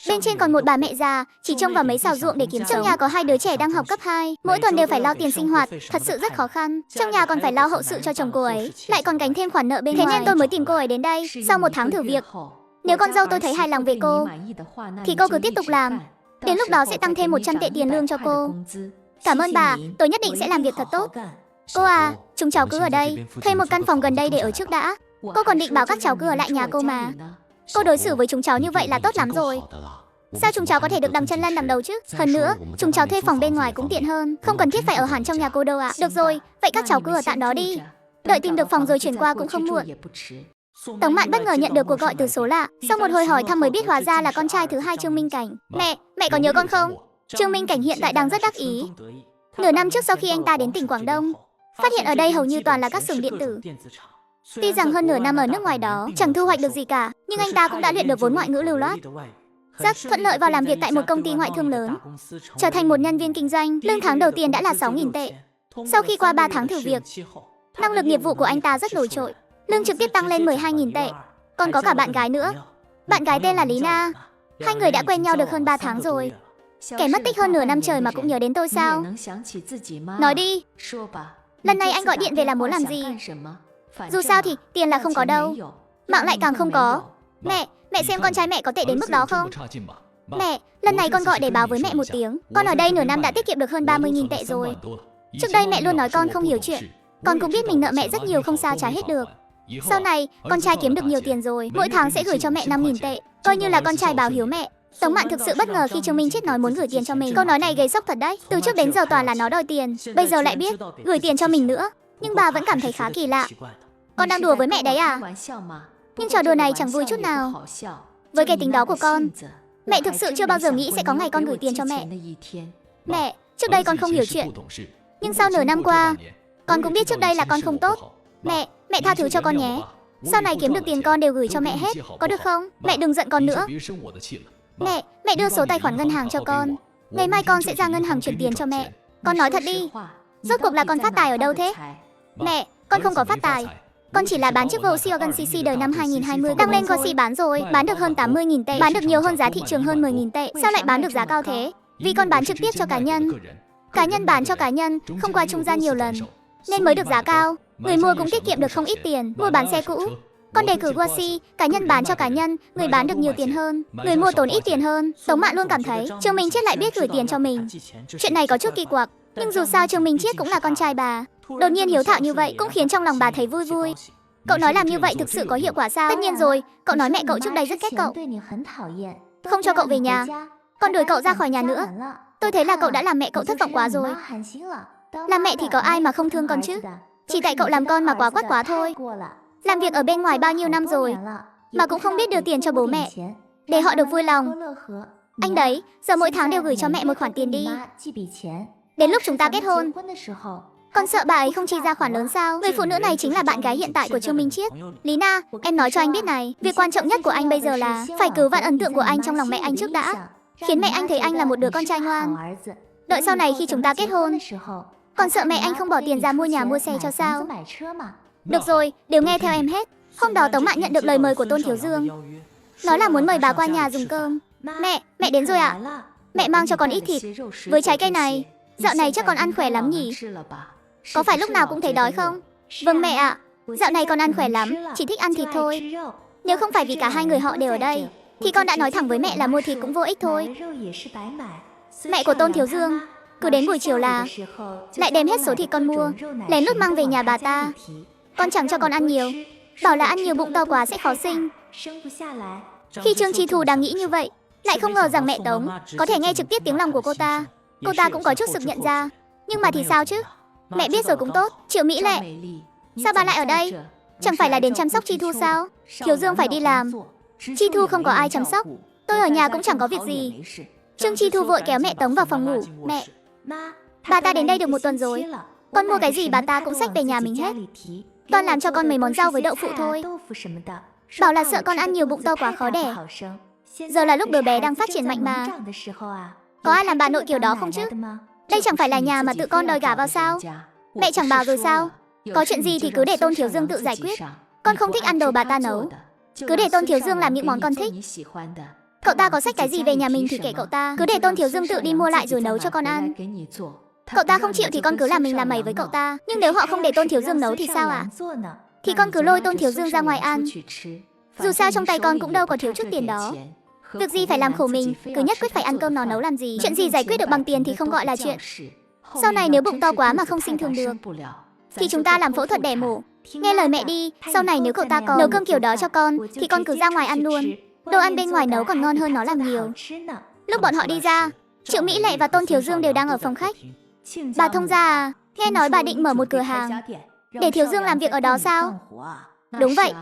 Bên trên còn một bà mẹ già, chỉ trông vào mấy xào ruộng để kiếm sống. Trong nhà có 2 đứa trẻ đang học cấp 2, mỗi tuần đều phải lo tiền sinh hoạt, thật sự rất khó khăn. Trong nhà còn phải lo hậu sự cho chồng cô ấy, lại còn gánh thêm khoản nợ bên ngoài. Thế nên tôi mới tìm cô ấy đến đây, sau 1 tháng thử việc. Nếu con dâu tôi thấy hài lòng về cô, thì cô cứ tiếp tục làm. Đến lúc đó sẽ tăng thêm 100 tệ tiền lương cho cô. Cảm ơn bà, tôi nhất định sẽ làm việc thật tốt. Cô à, chúng cháu cứ ở đây, thuê một căn phòng gần đây để ở trước đã. Cô còn định bảo các cháu cứ ở lại nhà cô mà. Cô đối xử với chúng cháu như vậy là tốt lắm rồi. Sao chúng cháu có thể được đằng chân lăn đằng đầu chứ? Hơn nữa, chúng cháu thuê phòng bên ngoài cũng tiện hơn, không cần thiết phải ở hẳn trong nhà cô đâu ạ. Được rồi, vậy các cháu cứ ở tạm đó đi. Đợi tìm được phòng rồi chuyển qua cũng không muộn. Tống Mạn bất ngờ nhận được cuộc gọi từ số lạ. Sau một hồi hỏi thăm mới biết hóa ra là con trai thứ hai Trương Minh Cảnh. Mẹ có nhớ con không? Trương Minh Cảnh hiện tại đang rất đắc ý. Nửa năm trước sau khi anh ta đến tỉnh Quảng Đông, phát hiện ở đây hầu như toàn là các xưởng điện tử. Tuy rằng hơn nửa năm ở nước ngoài đó chẳng thu hoạch được gì cả, nhưng anh ta cũng đã luyện được vốn ngoại ngữ lưu loát, rất thuận lợi vào làm việc tại một công ty ngoại thương lớn, trở thành một nhân viên kinh doanh. Lương tháng đầu tiên đã là 6.000 tệ. Sau khi qua 3 tháng thử việc, năng lực nghiệp vụ của anh ta rất nổi trội, lương trực tiếp tăng lên 12.000 tệ. Còn có cả bạn gái nữa. Bạn gái tên là Lý Na. Hai người đã quen nhau được hơn 3 tháng rồi. Kẻ mất tích hơn nửa năm trời mà cũng nhớ đến tôi sao? Nói đi. Lần này anh gọi điện về là muốn làm gì? Dù sao thì tiền là không có đâu, mạng lại càng không có. Mẹ xem con trai mẹ có tệ đến mức đó không? Mẹ, lần này con gọi để báo với mẹ một tiếng. Con ở đây nửa năm đã tiết kiệm được hơn 30.000 tệ rồi. Trước đây mẹ luôn nói con không hiểu chuyện. Con cũng biết mình nợ mẹ rất nhiều không sao trả hết được. Sau này, con trai kiếm được nhiều tiền rồi, mỗi tháng sẽ gửi cho mẹ 5.000 tệ, coi như là con trai báo hiếu mẹ. Tống Mạn thực sự bất ngờ khi Trương Minh Chết nói muốn gửi tiền cho mình. Câu nói này gây sốc thật đấy. Từ trước đến giờ toàn là nó đòi tiền, bây giờ lại biết gửi tiền cho mình nữa. Nhưng bà vẫn cảm thấy khá kỳ lạ. Con đang đùa với mẹ đấy à? Nhưng trò đùa này chẳng vui chút nào. Với cái tính đó của con, mẹ thực sự chưa bao giờ nghĩ sẽ có ngày con gửi tiền cho mẹ. Mẹ, trước đây con không hiểu chuyện, nhưng sau nửa năm qua, con cũng biết trước đây là con không tốt. Mẹ tha thứ cho con nhé. Sau này kiếm được tiền con đều gửi cho mẹ hết, có được không? Mẹ đừng giận con nữa. Mẹ đưa số tài khoản ngân hàng cho con. Ngày mai con sẽ ra ngân hàng chuyển tiền cho mẹ. Con nói thật đi, rốt cuộc là con phát tài ở đâu thế? Mẹ, con không có phát tài. Con chỉ là bán chiếc Volkswagen CC đời năm 2020 tăng lên Corsi bán rồi, bán được hơn 80.000 tệ, bán được nhiều hơn giá thị trường hơn 10.000 tệ. Sao lại bán được giá cao thế? Vì con bán trực tiếp cho cá nhân. Cá nhân bán cho cá nhân, không qua trung gian nhiều lần, nên mới được giá cao. Người mua cũng tiết kiệm được không ít tiền, mua bán xe cũ. Con đề cử Gucci, cá nhân bán cho cá nhân, người bán được nhiều tiền hơn, người mua tốn ít tiền hơn. Tống Mạn luôn cảm thấy Trương Minh Chết lại biết gửi tiền cho mình. Chuyện này có chút kỳ quặc, nhưng dù sao Trương Minh Chết cũng là con trai bà. Đột nhiên hiếu thảo như vậy cũng khiến trong lòng bà thấy vui vui. Cậu nói làm như vậy thực sự có hiệu quả sao? Tất nhiên rồi, cậu nói mẹ cậu trước đây rất ghét cậu, không cho cậu về nhà, còn đuổi cậu ra khỏi nhà nữa. Tôi thấy là cậu đã làm mẹ cậu thất vọng quá rồi. Làm mẹ thì có ai mà không thương con chứ? Chỉ tại cậu làm con mà quá quát quá thôi. Làm việc ở bên ngoài bao nhiêu năm rồi mà cũng không biết đưa tiền cho bố mẹ để họ được vui lòng. Anh đấy, giờ mỗi tháng đều gửi cho mẹ một khoản tiền đi. Đến lúc chúng ta kết hôn, con sợ bà ấy không chi ra khoản lớn sao? Người phụ nữ này chính là bạn gái hiện tại của Trương Minh Chiết. Lý Na, em nói cho anh biết này, việc quan trọng nhất của anh bây giờ là phải cứu vãn ấn tượng của anh trong lòng mẹ anh trước đã, khiến mẹ anh thấy anh là một đứa con trai ngoan. Đợi sau này khi chúng ta kết hôn, còn sợ mẹ anh không bỏ tiền ra mua nhà mua xe cho sao? Được rồi, đều nghe theo em hết. Hôm đó Tống Mạn nhận được lời mời của Tôn Thiếu Dương, nói là muốn mời bà qua nhà dùng cơm. Mẹ đến rồi ạ. Mẹ mang cho con ít thịt với trái cây này. Dạo này chắc con ăn khỏe lắm nhỉ? Có phải lúc nào cũng thấy đói không? Vâng mẹ ạ. Dạo này con ăn khỏe lắm, chỉ thích ăn thịt thôi. Nếu không phải vì cả hai người họ đều ở đây, thì con đã nói thẳng với mẹ là mua thịt cũng vô ích thôi. Mẹ của Tôn Thiếu Dương cứ đến buổi chiều là lại đem hết số thịt con mua, lén lút mang về nhà bà ta. Con chẳng cho con ăn nhiều, bảo là ăn nhiều bụng to quá sẽ khó sinh. Khi Trương Chi Thu đang nghĩ như vậy, lại không ngờ rằng mẹ Tống có thể nghe trực tiếp tiếng lòng của cô ta. Cô ta cũng có chút sực nhận ra. Nhưng mà thì sao chứ? Mẹ biết rồi cũng tốt. Triệu Mỹ Lệ, sao bà lại ở đây? Chẳng phải là đến chăm sóc Chi Thu sao? Thiếu Dương phải đi làm, Chi Thu không có ai chăm sóc, tôi ở nhà cũng chẳng có việc gì. Trương Chi Thu vội kéo mẹ Tống vào phòng ngủ. Mẹ, bà ta đến đây được 1 tuần rồi, con mua cái gì bà ta cũng xách về nhà mình hết. Toàn làm cho con mấy món rau với đậu phụ thôi, bảo là sợ con ăn nhiều bụng to quá khó đẻ. Giờ là lúc đứa bé đang phát triển mạnh mà. Có ai làm bà nội kiểu đó không chứ? Đây chẳng phải là nhà mà tự con đòi gả vào sao? Mẹ chẳng bảo rồi sao? Có chuyện gì thì cứ để Tôn Thiếu Dương tự giải quyết. Con không thích ăn đồ bà ta nấu, cứ để Tôn Thiếu Dương làm những món con thích. Cậu ta có xách cái gì về nhà mình thì kệ cậu ta, cứ để Tôn Thiếu Dương tự đi mua lại rồi nấu cho con ăn. Cậu ta không chịu thì con cứ làm mình làm mày với cậu ta. Nhưng nếu họ không để Tôn Thiếu Dương nấu thì sao ạ? Thì con cứ lôi Tôn Thiếu Dương ra ngoài ăn. Dù sao trong tay con cũng đâu có thiếu chút tiền đó. Việc gì phải làm khổ mình, cứ nhất quyết phải ăn cơm nó nấu làm gì. Chuyện gì giải quyết được bằng tiền thì không gọi là chuyện. Sau này nếu bụng to quá mà không sinh thường được, thì chúng ta làm phẫu thuật đẻ mổ. Nghe lời mẹ đi, sau này nếu cậu ta có nấu cơm kiểu đó cho con, thì con cứ ra ngoài ăn luôn. Đồ ăn bên ngoài nấu còn ngon hơn nó làm nhiều. Lúc bọn họ đi ra, Triệu Mỹ Lệ và Tôn Thiếu Dương đều đang ở phòng khách. Bà thông gia à, nghe nói bà định mở một cửa hàng. Để Thiếu Dương làm việc ở đó sao? Đúng vậy,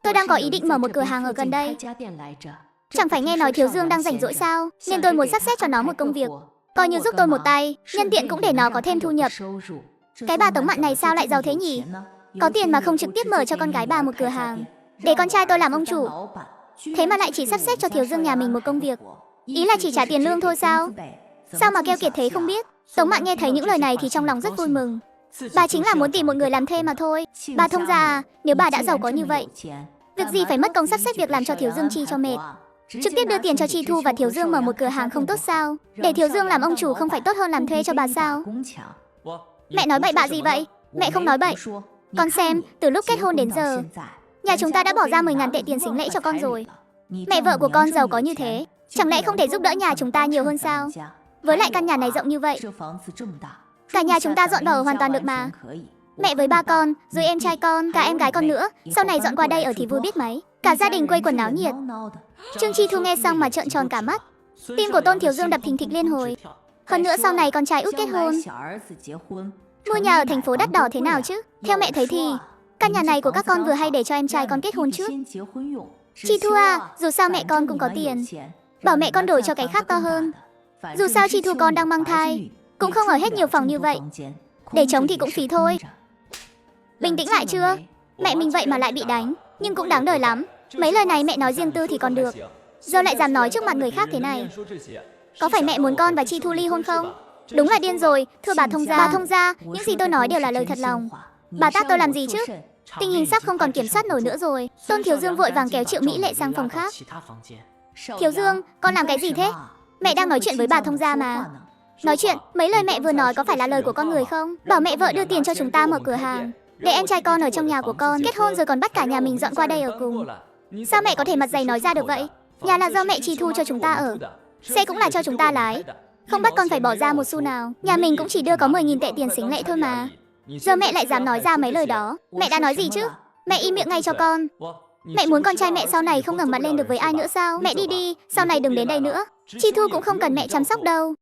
tôi đang có ý định mở một cửa hàng ở gần đây. Chẳng phải nghe nói Thiếu Dương đang rảnh rỗi sao, nên tôi muốn sắp xếp cho nó một công việc. Coi như giúp tôi một tay, nhân tiện cũng để nó có thêm thu nhập. Cái bà Tống Mạn này sao lại giàu thế nhỉ? Có tiền mà không trực tiếp mở cho con gái bà một cửa hàng, để con trai tôi làm ông chủ. Thế mà lại chỉ sắp xếp cho Thiếu Dương nhà mình một công việc. Ý là chỉ trả tiền lương thôi sao? Sao mà keo kiệt thế không biết. Tống Mạn nghe thấy những lời này thì trong lòng rất vui mừng. Bà chính là muốn tìm một người làm thêm mà thôi. Bà thông gia à, nếu bà đã giàu có như vậy, việc gì phải mất công sắp xếp việc làm cho Thiếu Dương chi cho mệt. Trực tiếp đưa tiền cho Chi Thu và Thiếu Dương mở một cửa hàng không tốt sao? Để Thiếu Dương làm ông chủ không phải tốt hơn làm thuê cho bà sao? Mẹ nói bậy bạ gì vậy? Mẹ không nói bậy. Con xem, từ lúc kết hôn đến giờ, nhà chúng ta đã bỏ ra 10.000 tệ tiền sính lễ cho con rồi. Mẹ vợ của con giàu có như thế, chẳng lẽ không thể giúp đỡ nhà chúng ta nhiều hơn sao? Với lại căn nhà này rộng như vậy, cả nhà chúng ta dọn vào ở hoàn toàn được mà. Mẹ với ba con, rồi em trai con, cả em gái con nữa, sau này dọn qua đây ở thì vui biết mấy. Cả gia đình quây quần náo nhiệt. Trương Chi Thu nghe xong mà trợn tròn cả mắt. Tim của Tôn Thiếu Dương đập thình thịch liên hồi. Hơn nữa sau này con trai út kết hôn, mua nhà ở thành phố đắt đỏ thế nào chứ? Theo mẹ thấy thì căn nhà này của các con vừa hay để cho em trai con kết hôn trước. Chi Thu à, dù sao mẹ con cũng có tiền, bảo mẹ con đổi cho cái khác to hơn. Dù sao Chi Thu con đang mang thai, cũng không ở hết nhiều phòng như vậy. Để trống thì cũng phí thôi. Bình tĩnh lại chưa? Mẹ mình vậy mà lại bị đánh, nhưng cũng đáng đời lắm. Mấy lời này mẹ nói riêng tư thì còn được, giờ lại dám nói trước mặt người khác thế này. Có phải mẹ muốn con và Chi Thu ly hôn không? Đúng là điên rồi, thưa bà thông gia. Bà thông gia, những gì tôi nói đều là lời thật lòng. Bà tát tôi làm gì chứ? Tình hình sắp không còn kiểm soát nổi nữa rồi. Tôn Thiếu Dương vội vàng kéo Triệu Mỹ Lệ sang phòng khác. Thiếu Dương, con làm cái gì thế? Mẹ đang nói chuyện với bà thông gia mà. Nói chuyện, mấy lời mẹ vừa nói có phải là lời của con người không? Bảo mẹ vợ đưa tiền cho chúng ta mở cửa hàng, để em trai con ở trong nhà của con, kết hôn rồi còn bắt cả nhà mình dọn qua đây ở cùng. Sao mẹ có thể mặt dày nói ra được vậy? Nhà là do mẹ Chi Thu cho chúng ta ở, xe cũng là cho chúng ta lái, không bắt con phải bỏ ra một xu nào. Nhà mình cũng chỉ đưa có 10.000 tệ tiền sính lễ thôi mà. Giờ mẹ lại dám nói ra mấy lời đó. Mẹ đã nói gì chứ? Mẹ im miệng ngay cho con. Mẹ muốn con trai mẹ sau này không ngẩng mặt lên được với ai nữa sao? Mẹ đi đi, sau này đừng đến đây nữa. Chi Thu cũng không cần mẹ chăm sóc đâu.